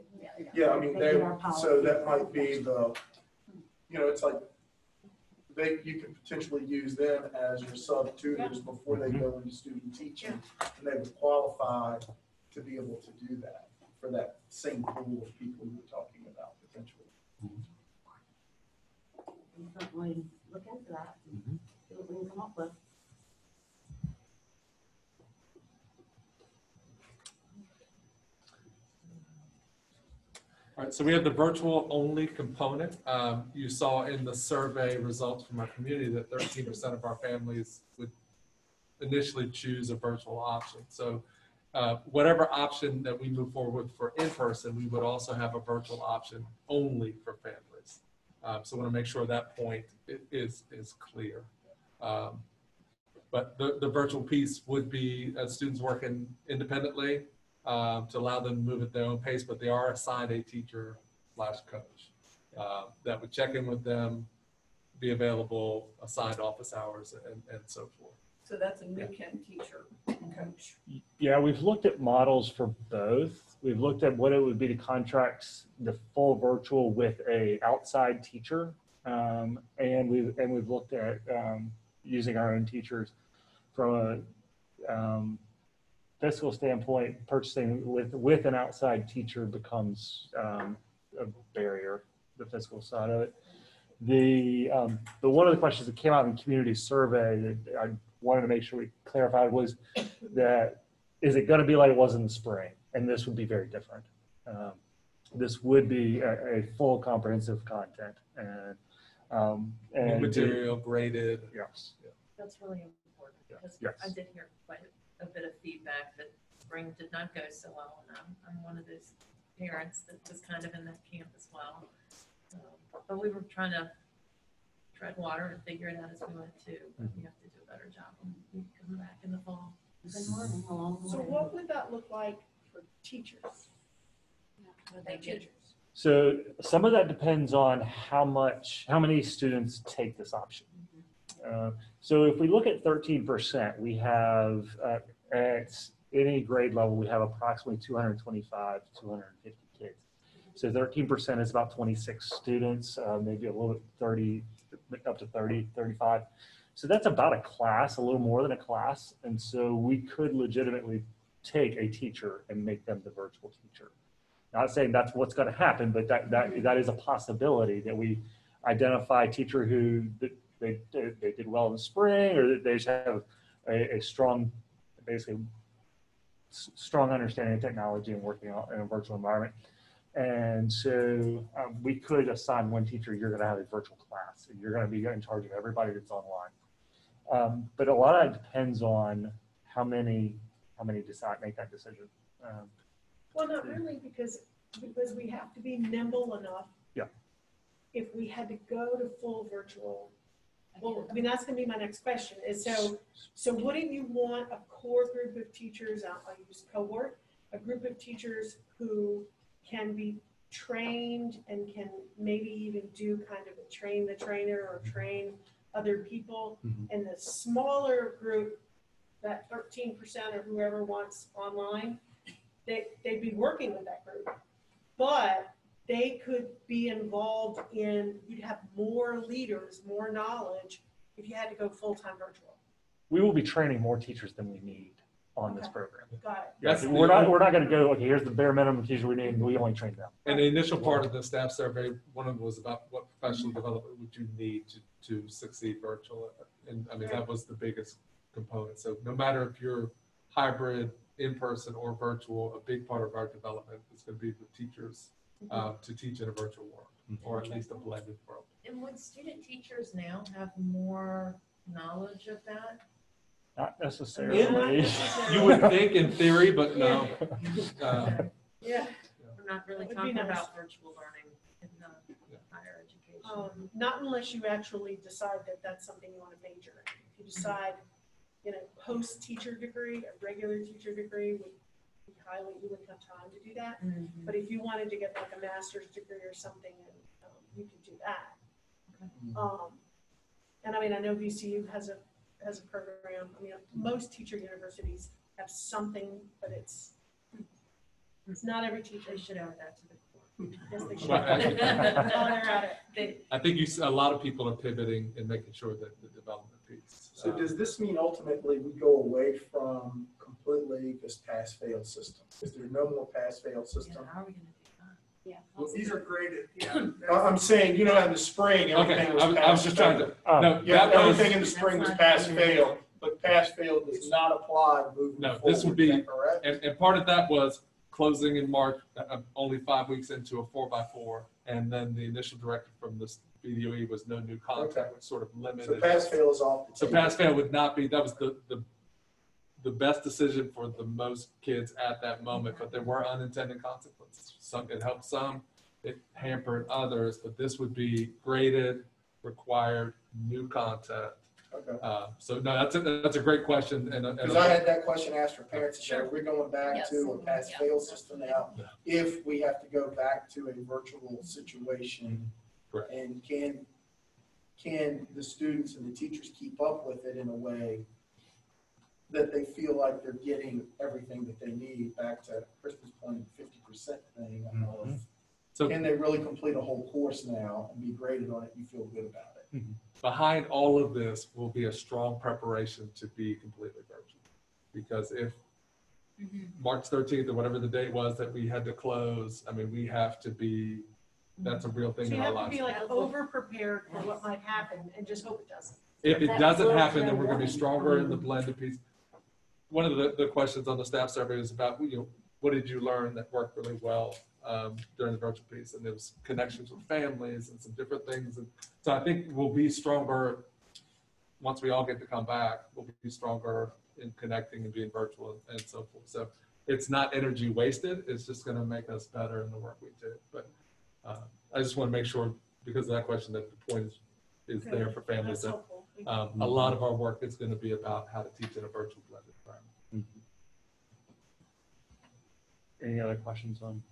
Yeah, I mean, do our so policies. that might be the, it's like, you could potentially use them as your sub tutors before they go into student teaching, and they would qualify to be able to do that for that same pool of people you were talking about potentially. We'll certainly look into that and see what we can come up with. All right, so we have the virtual only component. You saw in the survey results from our community that 13% of our families would initially choose a virtual option. So whatever option that we move forward with for in-person, we would also have a virtual option only for families. So I want to make sure that point is clear. But the virtual piece would be students working independently, to allow them to move at their own pace, but they are assigned a teacher/coach that would check in with them, be available, assigned office hours, and so forth. So that's a new Ken teacher coach. Yeah, we've looked at models for both. We've looked at what it would be to contract the full virtual with a outside teacher, and we've looked at using our own teachers from a fiscal standpoint. Purchasing with an outside teacher becomes a barrier, the fiscal side of it. But one of the questions that came out in the community survey that I wanted to make sure we clarified was that, is it going to be like it was in the spring? And this would be very different. This would be a full comprehensive content and New material, graded. Yes. That's really important because Yes. I did hear quite a bit of feedback that spring did not go so well, and I'm one of those parents that was kind of in that camp as well. But we were trying to tread water and figure it out as we went too. But we have to do a better job when we come back in the fall. We've been learning along the So way. what would that look like for teachers? So some of that depends on how many students take this option. So if we look at 13%, we have at any grade level, we have approximately 225 to 250 kids. So 13% is about 26 students, maybe a little bit 30, up to 30, 35. So that's about a class, a little more than a class. And so we could legitimately take a teacher and make them the virtual teacher. Not saying that's what's going to happen, but that is a possibility, that we identify a teacher who they did well in the spring, or they just have a strong, basically strong understanding of technology and working in a virtual environment. And so we could assign one teacher, you're going to have a virtual class, and you're going to be in charge of everybody that's online. But a lot of it depends on how many decide make that decision. Well, not really, because we have to be nimble enough. Yeah. If we had to go to full virtual, well, I mean, that's gonna be my next question, is so wouldn't you want a core group of teachers, I'll use cohort, a group of teachers who can be trained and can maybe even do kind of a train the trainer or train other people. Mhm. And the smaller group, that 13% or whoever wants online, they'd be working with that group. But they could be involved in, you'd have more leaders, more knowledge if you had to go full-time virtual. We will be training more teachers than we need on this Okay. program. Got it. That's Yeah, the- we're not going to go, okay, here's the bare minimum teachers we need, and we only train them. And the initial part of the staff survey, one of them was about what professional development would you need to succeed virtual? And I mean, that was the biggest component. So no matter if you're hybrid, in-person or virtual, a big part of our development is going to be the teachers to teach in a virtual world, or at least a blended world. And would student teachers now have more knowledge of that? Not necessarily. You would think in theory, but no. Yeah. We're not really That would be talking nice. about virtual learning in higher education. Not unless you actually decide that that's something you want to major in. If you decide, post-teacher degree, a regular teacher degree would be highly, you wouldn't have time to do that. But if you wanted to get like a master's degree or something, you could do that. And I mean, I know VCU has a program. I mean, most teacher universities have something, but it's not every teacher. They should add that to the core. Yes, they should. Well, While they're at it. I think a lot of people are pivoting and making sure that the development piece. So does this mean ultimately we go away from completely this pass-fail system? Is there no more pass-fail system? How are we gonna do that? Yeah. Well, these are graded, yeah. I'm saying, in the spring, Okay, everything was I was just trying to, no, Yeah, that was, everything in the spring was pass-fail, but pass-fail does not apply moving No, forward. this would be- Is that correct? and part of that was closing in March, only 5 weeks into a 4x4. And then the initial directive from the BDOE was no new content, Okay. which sort of So limited. pass-fail is off the So table. pass-fail would not be, that was the best decision for the most kids at that moment, but there were unintended consequences. Some, it helped some, it hampered others, but this would be graded, required, new content. Okay. So no, that's a great question. Because I had that question asked for parents, Sure. are we going back Yes. to a pass-fail system now? Yeah. If we have to go back to a virtual situation? Correct. And can the students and the teachers keep up with it in a way that they feel like they're getting everything that they need? Back to Kristen's point, 50% thing of, So can they really complete a whole course now and be graded on it and you feel good about it? behind all of this will be a strong preparation to be completely virtual. Because if March 13th or whatever the date was that we had to close, I mean, we have to be, that's a real thing So in you our have to lives. be like over-prepared for what might happen and just hope it doesn't. If it That doesn't will happen, then feel we're gonna be right. stronger in the blended piece. One of the questions on the staff survey was about, what did you learn that worked really well during the virtual piece? And there was connections with families and some different things. And so I think we'll be stronger once we all get to come back. We'll be stronger in connecting and being virtual and so forth. So it's not energy wasted. It's just gonna make us better in the work we do. But I just wanna make sure, because of that question, that the point is there for families That's that helpful. a lot of our work is going to be about how to teach in a virtual blended environment. Any other questions on?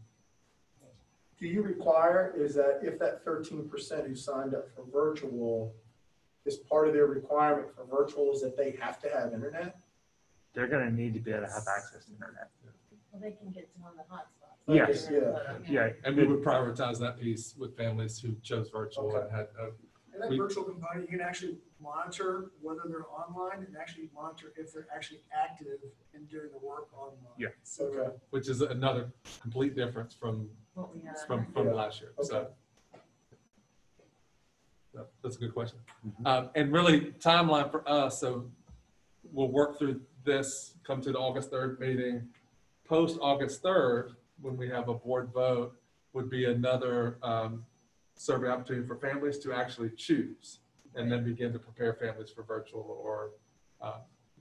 Do you require, is that if that 13% who signed up for virtual, is part of their requirement for virtual is that they have to have internet? They're going to need to be able to have access to internet. Well, they can get to on the hotspots. Yes. Yeah. Yeah. And we would prioritize that piece with families who chose virtual and had, And that virtual component, you can actually monitor whether they're online and actually monitor if they're actually active in doing the work online. Yeah. So, Okay. which is another complete difference from What we had. from Yeah. last year. So that's a good question. Mhm. And really timeline for us, so we'll work through this, come to the August 3rd meeting. Post August 3rd, when we have a board vote, would be another survey opportunity for families to actually choose and then begin to prepare families for virtual or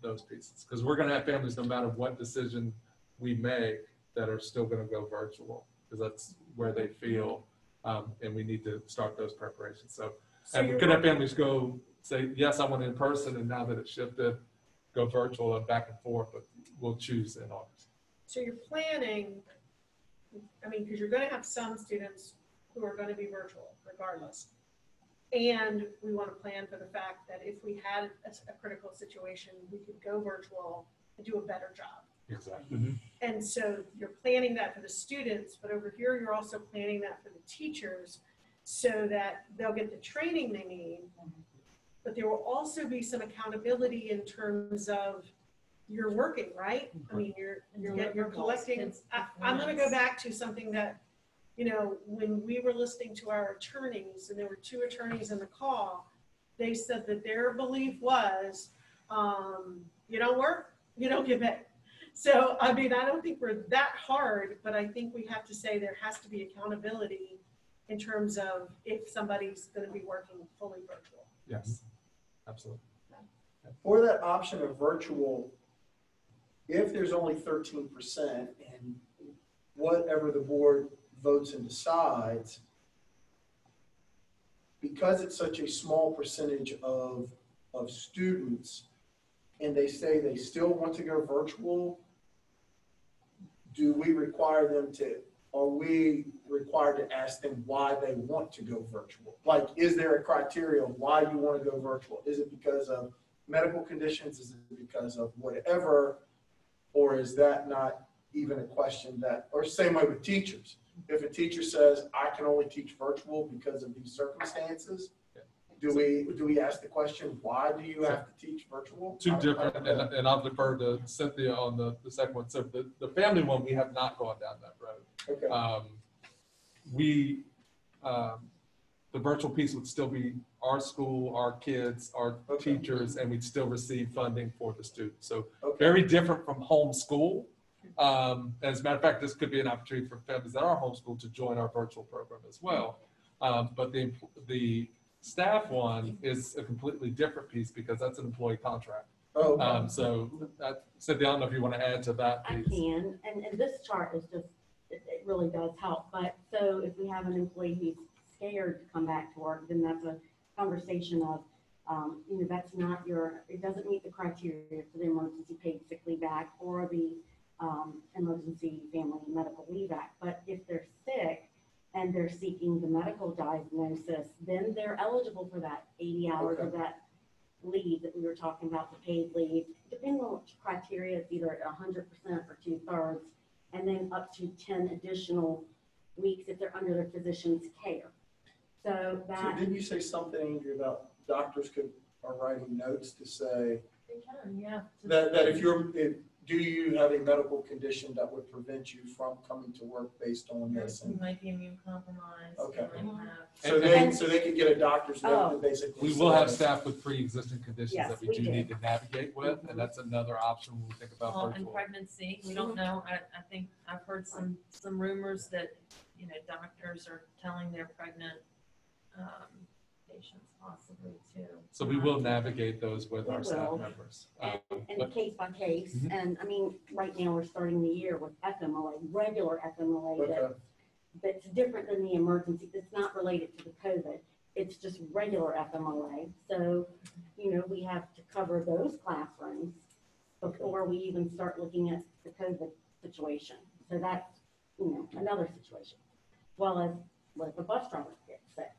those pieces. Because we're going to have families, no matter what decision we make, that are still going to go virtual because that's where they feel, and we need to start those preparations. So and we could have families go say, yes, I want in person, and now that it's shifted, go virtual and back and forth, but we'll choose in August. So you're planning, I mean, because you're going to have some students who are going to be virtual regardless. And we want to plan for the fact that if we had a critical situation, we could go virtual and do a better job. Exactly. And so you're planning that for the students, but over here, you're also planning that for the teachers so that they'll get the training they need. But there will also be some accountability in terms of you're working, right? I mean, you're collecting. I'm going to go back to something that, you know, when we were listening to our attorneys, and there were 2 attorneys in the call, they said that their belief was, you don't work, you don't get paid. So, I mean, I don't think we're that hard, but I think we have to say there has to be accountability in terms of if somebody's going to be working fully virtual. Yes, absolutely. For that option of virtual, if there's only 13% and whatever the board votes and decides, because it's such a small percentage of students, and they say they still want to go virtual, do we require them to, are we required to ask them why they want to go virtual? Like, is there a criteria of why you want to go virtual? Is it because of medical conditions? Is it because of whatever? Or is that not even a question that, or same way with teachers? If a teacher says, I can only teach virtual because of these circumstances, do we ask the question, why do you have to teach virtual? 2 different, and I'll defer to Cynthia on the second one. So the family one, we have not gone down that road. Okay. The virtual piece would still be our school, our kids, our teachers, and we'd still receive funding for the students. So very different from homeschool. As a matter of fact, this could be an opportunity for families that are homeschooled to join our virtual program as well. But the staff one is a completely different piece because that's an employee contract. So Cynthia, I don't know if you want to add to that piece. I can, and this chart is just, it really does help. But so if we have an employee who's scared to come back to work, then that's a conversation of, you know, that's not it doesn't meet the criteria for the Emergency Paid Sick Leave Act or the Emergency Family and Medical Leave Act. But if they're sick and they're seeking the medical diagnosis, then they're eligible for that 80 hours of that leave that we were talking about, the paid leave. Depending on which criteria, it's either 100% or 2/3, and then up to 10 additional weeks if they're under their physician's care. So didn't you say something, Andrea, about doctors are writing notes to say They can, yeah. that do you have a medical condition that would prevent you from coming to work based on this? You might be immune compromised. Okay. You might have- So they could get a doctor's note that basically We will have says- staff with pre-existing conditions Yes, that we we do do. need to navigate with, and that's another option when we think about Well, and virtual. pregnancy, we don't know. I think I've heard some rumors that, you know, doctors are telling their pregnant patients possibly too. So we will navigate those with We our staff will. members. and But- case by case. Mhm. And I mean, right now we're starting the year with FMLA, regular FMLA, that's different than the emergency. It's not related to the COVID. It's just regular FMLA. So, you know, we have to cover those classrooms before we even start looking at the COVID situation. So that's, you know, another situation. As well as what the bus driver gets sick,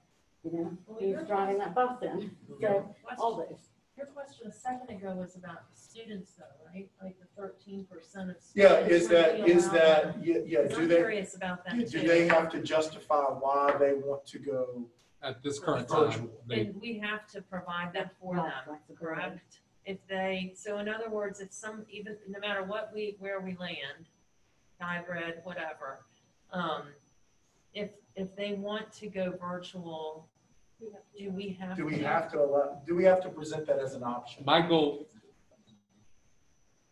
you know, who's driving that bus in. So all this. Your question a second ago was about students though, right? Like the 13% of students. Yeah, is would we allow that, them? yeah, 'Cause do I'm they, curious about that do too. they have to justify why they want to go? At this current time, Virtual. And we have to provide that for Have them, flexibility. correct? If they, so in other words, if some, even, no matter where we land, hybrid, whatever, if they want to go virtual, do we have to present that as an option? my goal,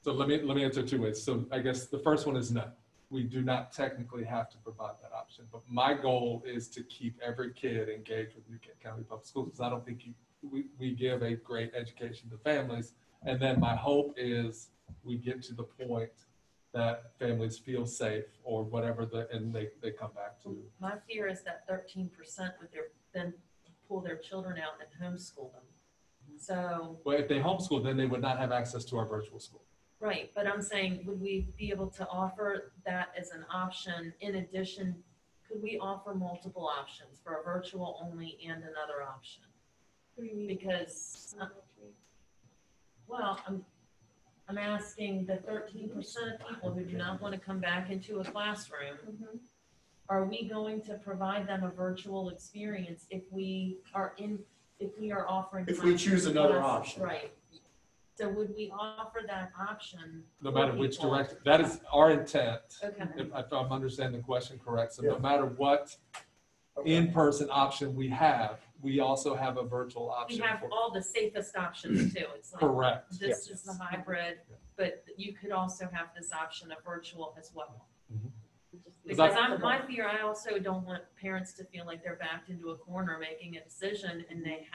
so let me answer 2 ways. So I guess the first one is no. We do not technically have to provide that option, but my goal is to keep every kid engaged with Newcastle County Public Schools, because I don't think we give a great education to families. And then my hope is we get to the point that families feel safe or whatever, and they come back to. My fear is that 13% would then pull their children out and homeschool them. So, Well, if they homeschool, then they would not have access to our virtual school. right, but I'm saying, would we be able to offer that as an option? In addition, could we offer multiple options for a virtual only and another option? What do you mean? because, well, I'm asking the 13% of people who do not want to come back into a classroom, Mhm. are we going to provide them a virtual experience if we are offering? If we choose another classes? option. Right. So would we offer that option? No for matter which people? direction, that is our intent, Okay. if I'm understanding the question correct. So no Yeah. matter what Okay. in-person option we have, we also have a virtual We option. have for- all the safest options too. It's like, Correct. this is the hybrid, but you could also have this option of virtual as well. Because my fear, I also don't want parents to feel like they're backed into a corner making a decision and they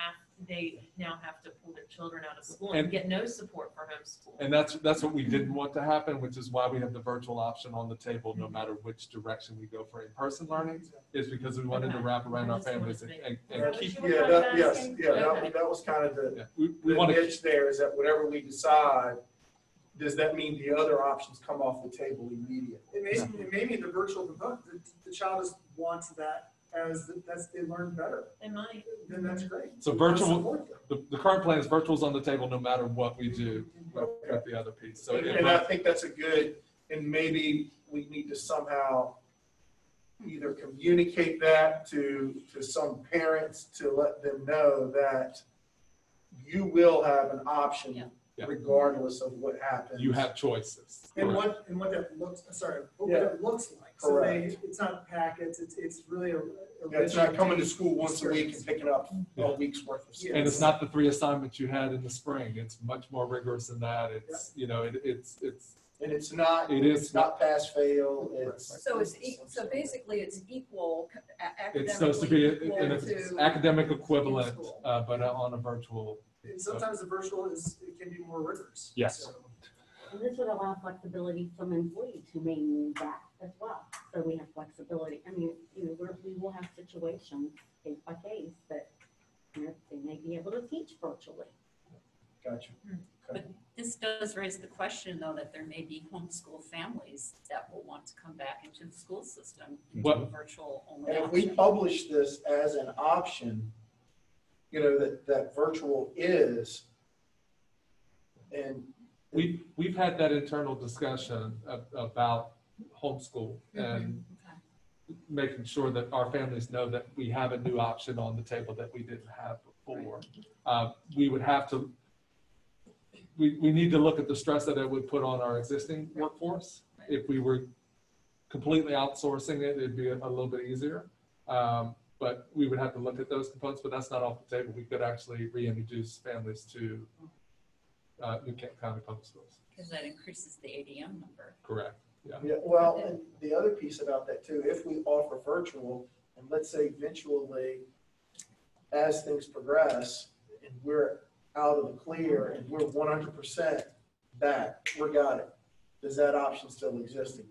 now have to pull their children out of school and And- get no support for homeschool. And that's what we didn't want to happen, which is why we have the virtual option on the table, no matter which direction we go for in-person learning, is because we wanted to Okay. wrap around I our just wanted families to make- and Yeah, keep, but you- Yeah, Okay. that was kind of the, yeah, we the want to, niche there, is that whatever we decide, does that mean the other options come off the table immediately? It may be the virtual component, the child just wants that that's, they learn better, They might. then that's great. So I virtual- support them. the current plan is virtual's on the table no matter what we do with the other piece. So And I think that's a good, and maybe we need to somehow either communicate that to some parents to let them know that you will have an option Yeah. regardless of what happens. you have choices. And Correct. what that looks, what Yeah. that looks like. So Correct. it's not packets, it's really a. Yeah, it's not coming to school once a week and picking up Yeah. a week's worth of stuff. And it's not the 3 assignments you had in the spring. It's much more rigorous than that. It's, And it's not, It is- it's not pass fail, it's. So so basically it's equal, it's supposed to be academically an equal to. academic equivalent, in-school. but on a virtual. And sometimes the virtual it can be more rigorous. Yes. So, And this would allow flexibility from employees who may need that as well. So we have flexibility. I mean, we will have situations case by case that, they may be able to teach virtually. Gotcha. This does raise the question, though, that there may be homeschool families that will want to come back into the school system into What- a virtual only And if we option. publish this as an option, that virtual is, and We've had that internal discussion about homeschool and making sure that our families know that we have a new option on the table that we didn't have before. We would have to, we need to look at the stress that it would put on our existing workforce. If we were completely outsourcing it, it'd be a little bit easier. But we would have to look at those components, but that's not off the table. We could actually reintroduce families to New Kent County Public Schools. Because that increases the ADM number. Correct. yeah, well, and the other piece about that too, if we offer virtual, and let's say eventually, as things progress, and we're out of the clear, and we're 100% back, we got it. Does that option still exist?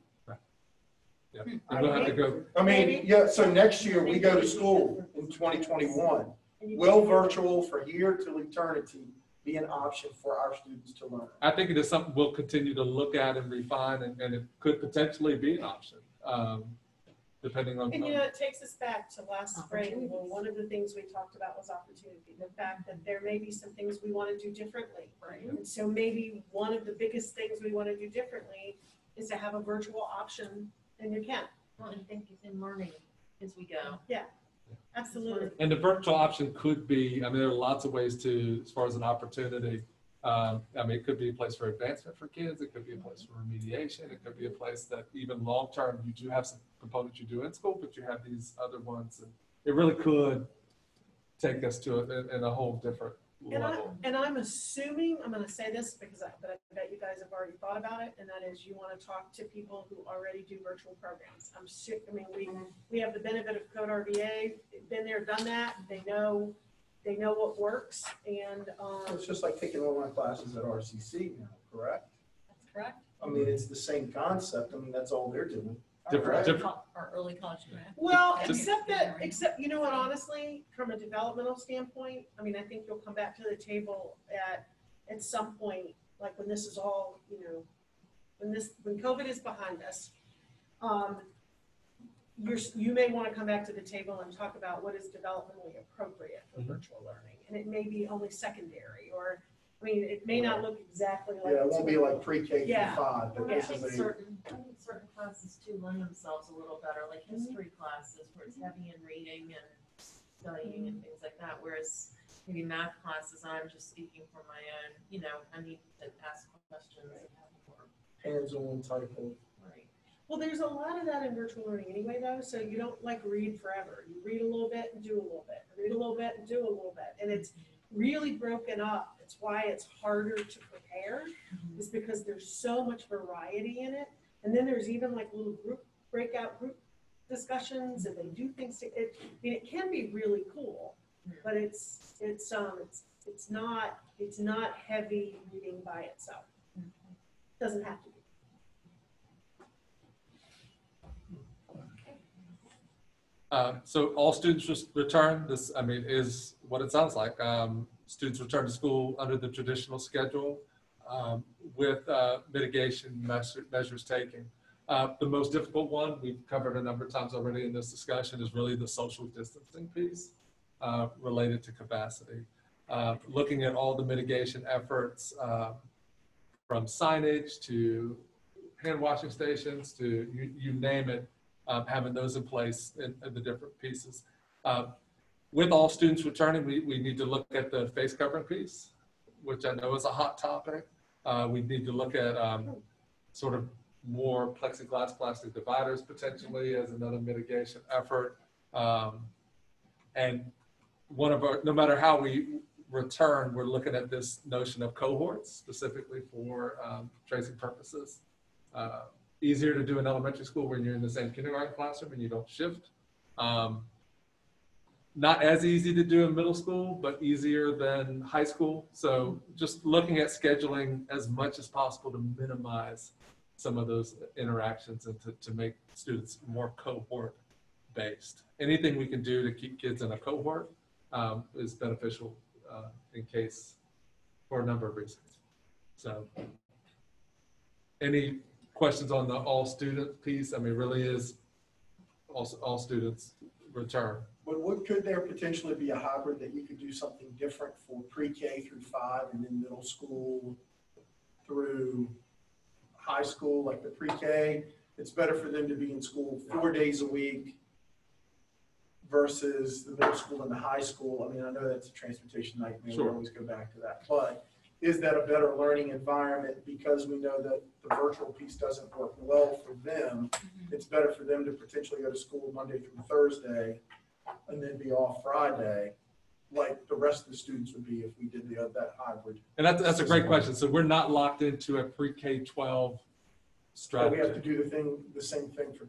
Yeah. And we'll have to go, I mean, yeah, so next year we go to school in 2021. Will virtual for here till eternity be an option for our students to learn? I think it is something we'll continue to look at and refine, and it could potentially be an option, depending on. And it takes us back to last spring, when one of the things we talked about was opportunity, the fact that there may be some things we want to do differently. Right. And so maybe one of the biggest things we want to do differently is to have a virtual option in New Kent. Well, and think in learning as we go. Absolutely. And the virtual option could be, I mean, there are lots of ways to, as far as an opportunity. I mean, it could be a place for advancement for kids. It could be a place for remediation. It could be a place that even long-term, you do have some components you do in school, but you have these other ones. And it really could take us to in a whole different level. And I'm assuming, I'm gonna say this because I bet you guys have already thought about it, and that is you wanna talk to people who already do virtual programs. We have the benefit of Code RVA, been there, done that, they know what works, and, It's just like taking online classes at RCC now, correct? That's correct. I mean, it's the same concept. I mean, that's all they're doing. Different- Our early college grad. well, except, you know what, honestly, from a developmental standpoint, I mean, I think you'll come back to the table at some point, like when this is all, when COVID is behind us, you may want to come back to the table and talk about what is developmentally appropriate for virtual learning. and it may be only secondary, or, I mean, it may not look exactly like. Yeah, it won't be like pre-K through Yeah. 5, but Well, I this think is a, certain classes too lend themselves a little better, like history classes where it's heavy in reading and studying and things like that, whereas maybe math classes, I'm just speaking for my own, you know, I need to ask questions and have more. hands-on type of. Right. Well, there's a lot of that in virtual learning anyway, though, so you don't like read forever. You read a little bit and do a little bit, read a little bit and do a little bit, and it's really broken up. It's why it's harder to prepare, is because there's so much variety in it. And then there's even like little breakout group discussions, and they do things to it. I mean, it can be really cool, but it's not heavy reading by itself. Doesn't have to be. So all students just return. This, I mean, is what it sounds like. Students return to school under the traditional schedule with mitigation measures taken. The most difficult one, we've covered a number of times already in this discussion, is really the social distancing piece related to capacity. Looking at all the mitigation efforts from signage to hand washing stations to you name it, having those in place in the different pieces. With all students returning, we need to look at the face covering piece, which I know is a hot topic. We need to look at sort of more plexiglass plastic dividers potentially as another mitigation effort. And one of our, no matter how we return, we're looking at this notion of cohorts specifically for tracing purposes. Easier to do in elementary school when you're in the same kindergarten classroom and you don't shift. Not as easy to do in middle school, but easier than high school. So just looking at scheduling as much as possible to minimize some of those interactions and to make students more cohort based. Anything we can do to keep kids in a cohort is beneficial in case for a number of reasons. So any questions on the all student piece? I mean, really is all students return. But could there potentially be a hybrid that you could do something different for pre-K through 5 and then middle school through high school, like the pre-K? It's better for them to be in school 4 days a week versus the middle school and the high school. I mean, I know that's a transportation nightmare. Sure. We always go back to that. But is that a better learning environment because we know that the virtual piece doesn't work well for them? It's better for them to potentially go to school Monday through Thursday and then be off Friday, like the rest of the students would be if we did that hybrid. And that's a great question. So we're not locked into a pre-K-12 strategy. We have to do the same thing for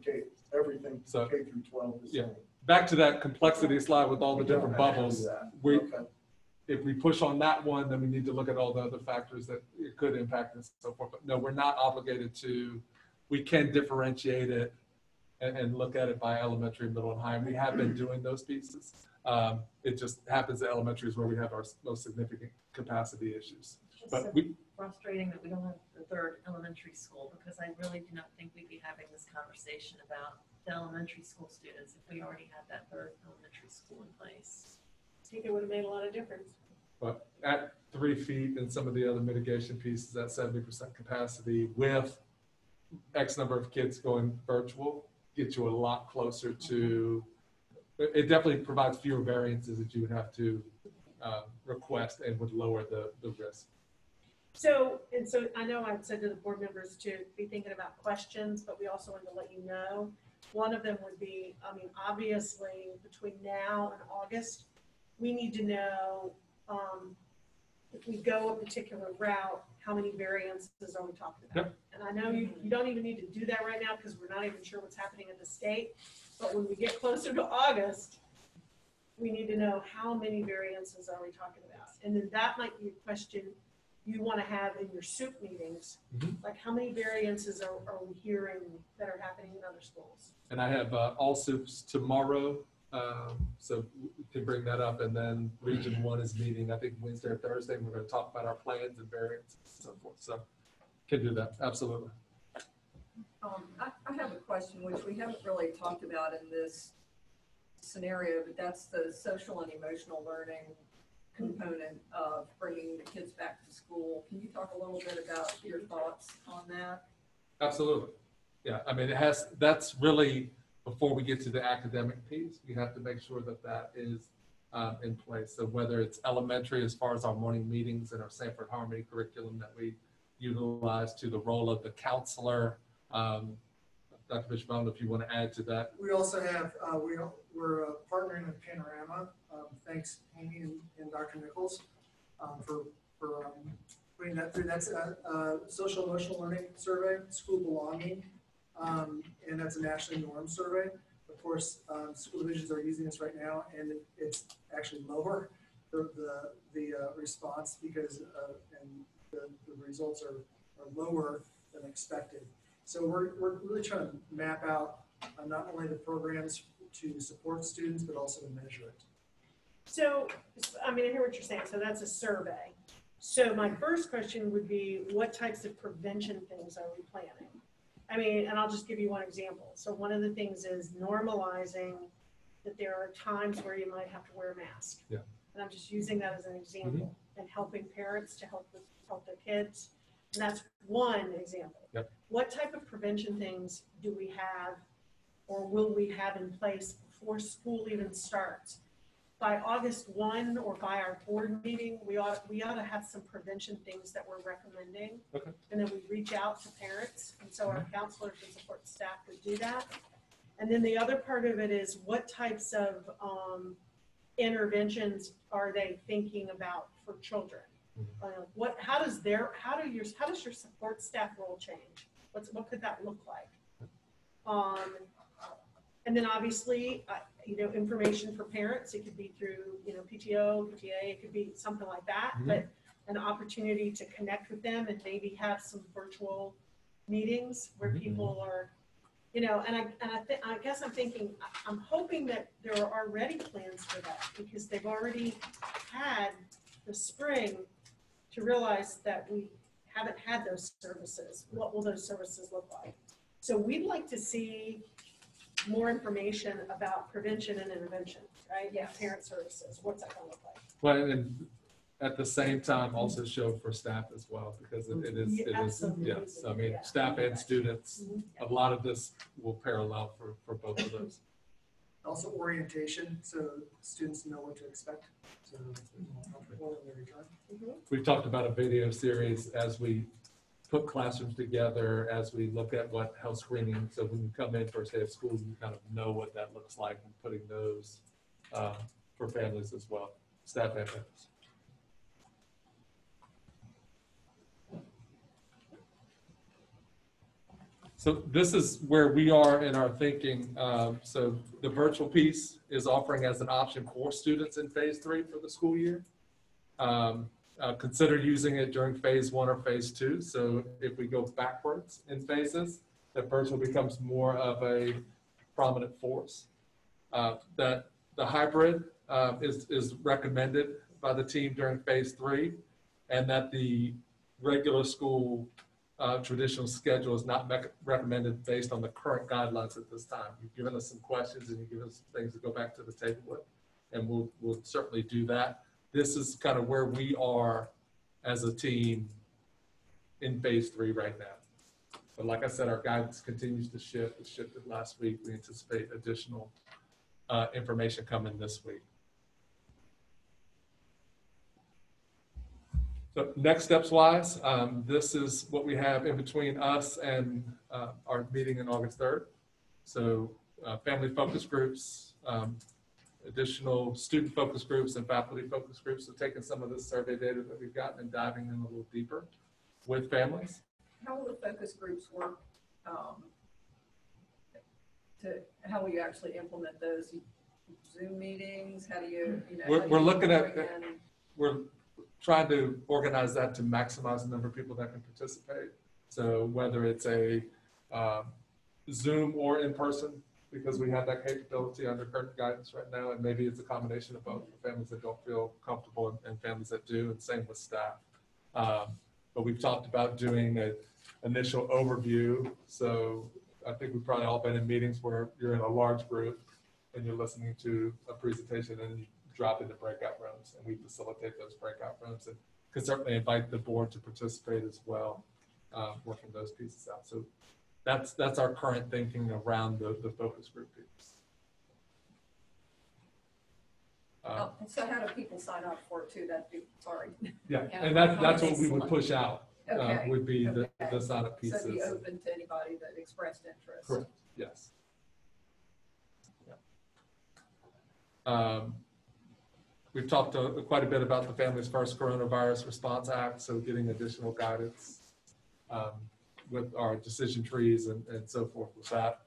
everything So, K through 12. yeah. Back to that complexity slide with all the different bubbles. If we push on that one, then we need to look at all the other factors that it could impact and so forth. But no, we're not obligated to. We can differentiate it and look at it by elementary, middle, and high. And we have been doing those pieces. It just happens that elementary is where we have our most significant capacity issues. It's But so we, frustrating that we don't have the third elementary school, because I really do not think we'd be having this conversation about the elementary school students if we already had that third elementary school in place. I think it would have made a lot of difference. but at 3 feet and some of the other mitigation pieces at 70% capacity with X number of kids going virtual, get you a lot closer to, it definitely provides fewer variances that you would have to request and would lower the risk. So I know I've said to the board members to be thinking about questions, but we also wanted to let you know. One of them would be, I mean, obviously between now and August, we need to know if we go a particular route, how many variances are we talking about? Yep. And I know you don't even need to do that right now because we're not even sure what's happening in the state. But when we get closer to August, we need to know how many variances are we talking about? And then that might be a question you want to have in your SOUP meetings. Like how many variances are we hearing that are happening in other schools? And I have all SOUPs tomorrow, so we can bring that up. And then Region 1 is meeting, I think, Wednesday or Thursday. And we're going to talk about our plans and variants and so forth. So can do that, absolutely. I have a question which we haven't really talked about in this scenario, but that's the social and emotional learning component of bringing the kids back to school. Can you talk a little bit about your thoughts on that? Absolutely. Yeah, I mean, that's really, before we get to the academic piece, we have to make sure that that is in place. So whether it's elementary, as far as our morning meetings and our Sanford Harmony curriculum that we utilize, to the role of the counselor. Dr. Bishop, I don't know if you want to add to that. We also have, we're partnering with Panorama. Thanks, Amy and Dr. Nichols, for putting that through. That's a social emotional learning survey, school belonging, and that's a nationally normed survey. Of course, school divisions are using this right now, and it's actually lower the response because and the results are lower than expected. So we're really trying to map out not only the programs to support students, but also to measure it. So, I mean, I hear what you're saying. So that's a survey. So my first question would be, what types of prevention things are we planning? I mean, and I'll just give you one example. So one of the things is normalizing that there are times where you might have to wear a mask. Yeah. And I'm just using that as an example, and helping parents to help their kids. And that's one example. Yep. What type of prevention things do we have or will we have in place before school even starts? By August 1 or by our board meeting, we ought to have some prevention things that we're recommending. Okay. And then we reach out to parents. And so our counselors and support staff would do that. And then the other part of it is, what types of interventions are they thinking about for children? How does your support staff role change? What could that look like? And then obviously, information for parents. It could be through, PTO, PTA. It could be something like that. But an opportunity to connect with them and maybe have some virtual meetings where people are, I guess I'm hoping that there are already plans for that, because they've already had the spring to realize that we haven't had those services. What will those services look like? So we'd like to see more information about prevention and intervention, right? Yes. Parent services. What's that going to look like? Well, and at the same time, also show for staff as well, because it is, Absolutely. yes. I mean, Yeah. staff and students, a lot of this will parallel for both of those. Also orientation, so students know what to expect. So they're comfortable when they return. We've talked about a video series as we put classrooms together, as we look at what health screening. So when you come in first day of school, you kind of know what that looks like, and putting those for families as well, staff and families. So this is where we are in our thinking. So the virtual piece is offering as an option for students in phase 3 for the school year. Consider using it during phase 1 or phase 2. So if we go backwards in phases, that virtual becomes more of a prominent force. That the hybrid is recommended by the team during phase 3, and that the regular school traditional schedule is not recommended based on the current guidelines at this time. You've given us some questions, and you've given us things to go back to the table with, and we'll certainly do that. This is kind of where we are as a team in phase 3 right now. But like I said, our guidance continues to shift. It shifted last week. We anticipate additional information coming this week. So next steps wise, this is what we have in between us and our meeting on August 3rd. So family focus groups, additional student focus groups and faculty focus groups. So taking some of this survey data that we've gotten and diving in a little deeper with families. How will the focus groups work? How will you actually implement those? Zoom meetings? How do you, We're looking at, we're trying to organize that to maximize the number of people that can participate. So whether it's a Zoom or in person, because we have that capability under current guidance right now, and maybe it's a combination of both, for families that don't feel comfortable and families that do, and same with staff. But we've talked about doing an initial overview. So I think we've probably all been in meetings where you're in a large group and you're listening to a presentation and you drop into breakout rooms, and we facilitate those breakout rooms, and can certainly invite the board to participate as well, working those pieces out. So that's our current thinking around the focus group piece. And so how do people sign up for it too? Sorry. Yeah, Yeah, and that's what we would push out, Okay. would be the Okay. sign-up So it'd be pieces. open to anybody that expressed interest. Correct, yes. Yeah. We've talked quite a bit about the Families First Coronavirus Response Act, so getting additional guidance with our decision trees and so forth with that.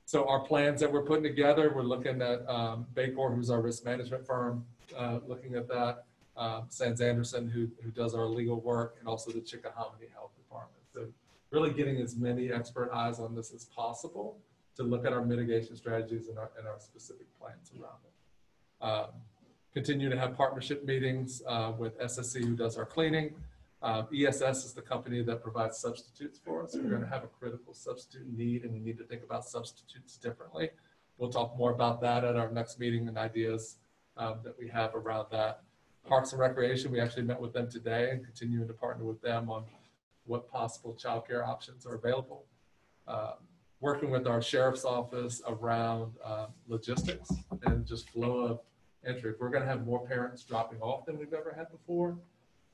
So our plans that we're putting together, we're looking at Baycor, who's our risk management firm, looking at that. Sands Anderson, who does our legal work, and also the Chickahominy Health Department. So really getting as many expert eyes on this as possible to look at our mitigation strategies and our specific plans around it. Continue to have partnership meetings with SSC, who does our cleaning. ESS is the company that provides substitutes for us. We're going to have a critical substitute need, and we need to think about substitutes differently. We'll talk more about that at our next meeting and ideas that we have around that. Parks and Recreation, we actually met with them today and continuing to partner with them on what possible childcare options are available. Working with our sheriff's office around logistics and just flow of entry. If we're going to have more parents dropping off than we've ever had before,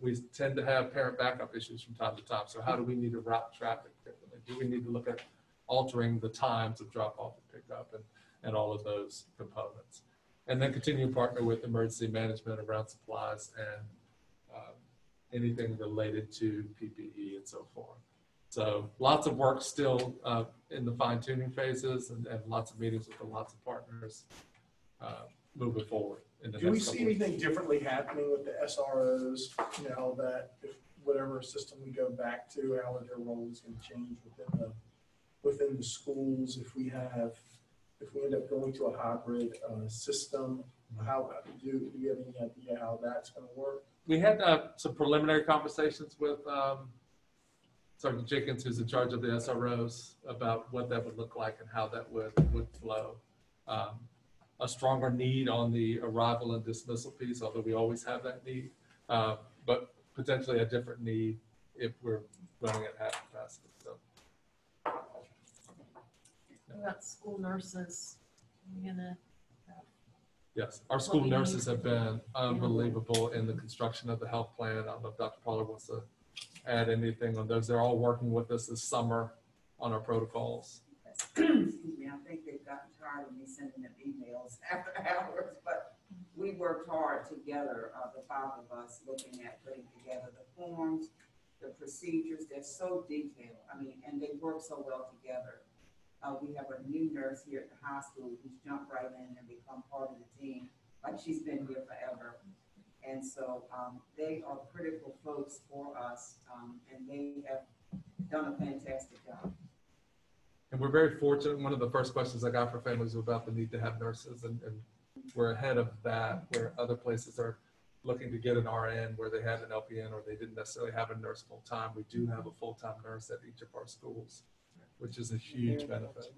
we tend to have parent backup issues from time to time. So how do we need to route traffic differently? Do we need to look at altering the times of drop off and pick up and all of those components? And then continue to partner with emergency management around supplies and anything related to PPE and so forth. So lots of work still in the fine tuning phases and lots of meetings with lots of partners moving forward. Do we see anything differently happening with the SROs now that if whatever system we go back to, how their role is going to change within the schools? If we end up going to a hybrid system, how do you have any idea how that's going to work? We had some preliminary conversations with Sergeant Jenkins, who's in charge of the SROs, about what that would look like and how that would flow. A stronger need on the arrival and dismissal piece, although we always have that need, but potentially a different need if we're running at half capacity. So. What about school nurses? Are we gonna? Yes, our school nurses have been unbelievable in the construction of the health plan. I don't know if Dr. Pollard wants to add anything on those. They're all working with us this summer on our protocols. Excuse me, I think they've gotten tired of me sending them emails after hours, but we worked hard together, the five of us, looking at putting together the forms, the procedures. They're so detailed. I mean, and they work so well together. We have a new nurse here at the high school who's jumped right in and become part of the team, like she's been here forever. And so they are critical folks for us, and they have done a fantastic job. And we're very fortunate. One of the first questions I got for families was about the need to have nurses, and we're ahead of that, where other places are looking to get an RN where they had an LPN or they didn't necessarily have a nurse full time. We do have a full-time nurse at each of our schools, which is a huge benefit.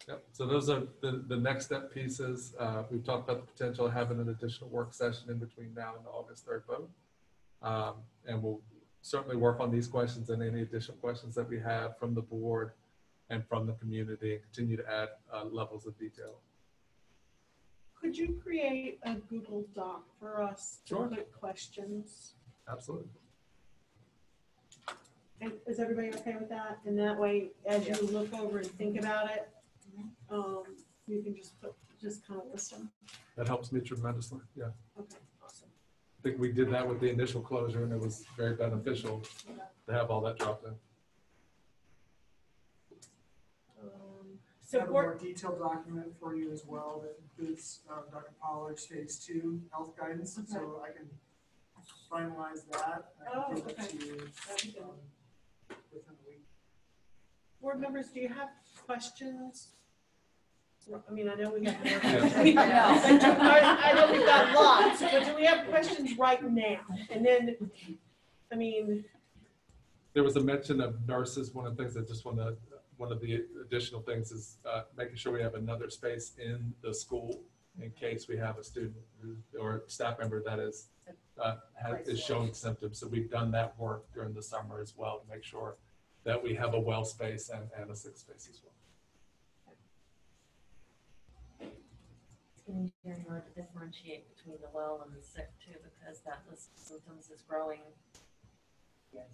Yep. So those are the next step pieces. We've talked about the potential of having an additional work session in between now and the August 3rd vote. And we'll certainly work on these questions and any additional questions that we have from the board and from the community, and continue to add levels of detail. Could you create a Google Doc for us to Sure. put questions? Absolutely. And is everybody okay with that? And that way, as you look over and think about it, you can just kind of list them. That helps me tremendously. Yeah. Okay, awesome. I think we did that with the initial closure, and it was very beneficial to have all that dropped in. So have a more detailed document for you as well that includes Dr. Pollard's phase 2 health guidance. Okay. So I can finalize that and give it to you within a week. Board members, do you have questions? I mean, I know we have more. Yeah. I know we've got lots, but do we have questions right now? And then, I mean, There was a mention of nurses. One of the things one of the additional things is making sure we have another space in the school in case we have a student or staff member that is showing symptoms. So we've done that work during the summer as well to make sure that we have a well space and a sick space as well. It's going to be very hard to differentiate between the well and the sick too, because that list of symptoms is growing. Yes.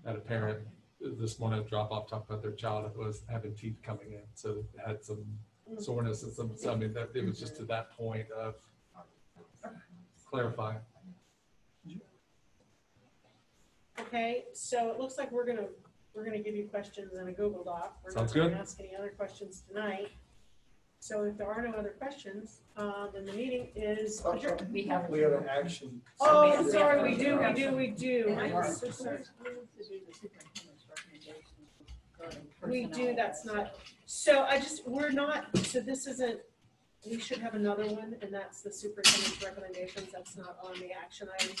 Had a parent this morning at drop-off talked about their child that was having teeth coming in, so they had some soreness and some. So I mean, that it was just to that point of clarifying. Okay, so it looks like we're gonna give you questions in a Google Doc. We're Sounds not gonna good. ask any other questions tonight. So if there are no other questions, then the meeting is adjourned. We have an action. Oh, I'm sorry, we do. I'm so sorry. We do, that's not, so this isn't, we should have another one, and that's the superintendent's recommendations. That's not on the action item.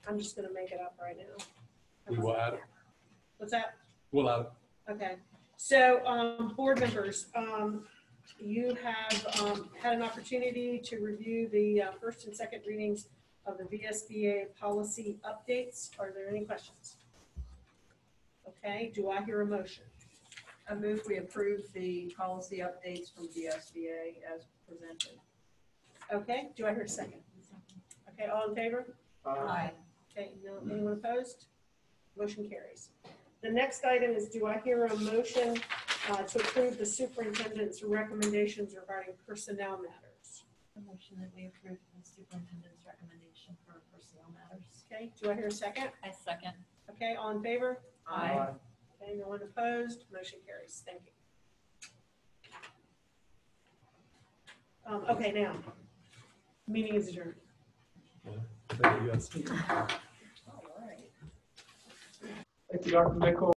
I'm just gonna make it up right now. We will add it. What's that? We'll add it. Okay, so, board members, you have, had an opportunity to review the first and second readings of the Vsba policy updates. Are there any questions? Okay, do I hear a motion? I move we approve the policy updates from Vsba as presented. Okay, do I hear a second? Okay, all in favor? Aye. Okay, no, anyone opposed? Motion carries. The next item is, do I hear a motion to approve the superintendent's recommendations regarding personnel matters? A motion that we approve the superintendent's recommendation for personnel matters. Okay, do I hear a second? I second. Okay, all in favor? Aye. Okay, no one opposed, motion carries, thank you. Okay, now, meeting is adjourned. Thank you, guys. Thank you, Dr. Nichol.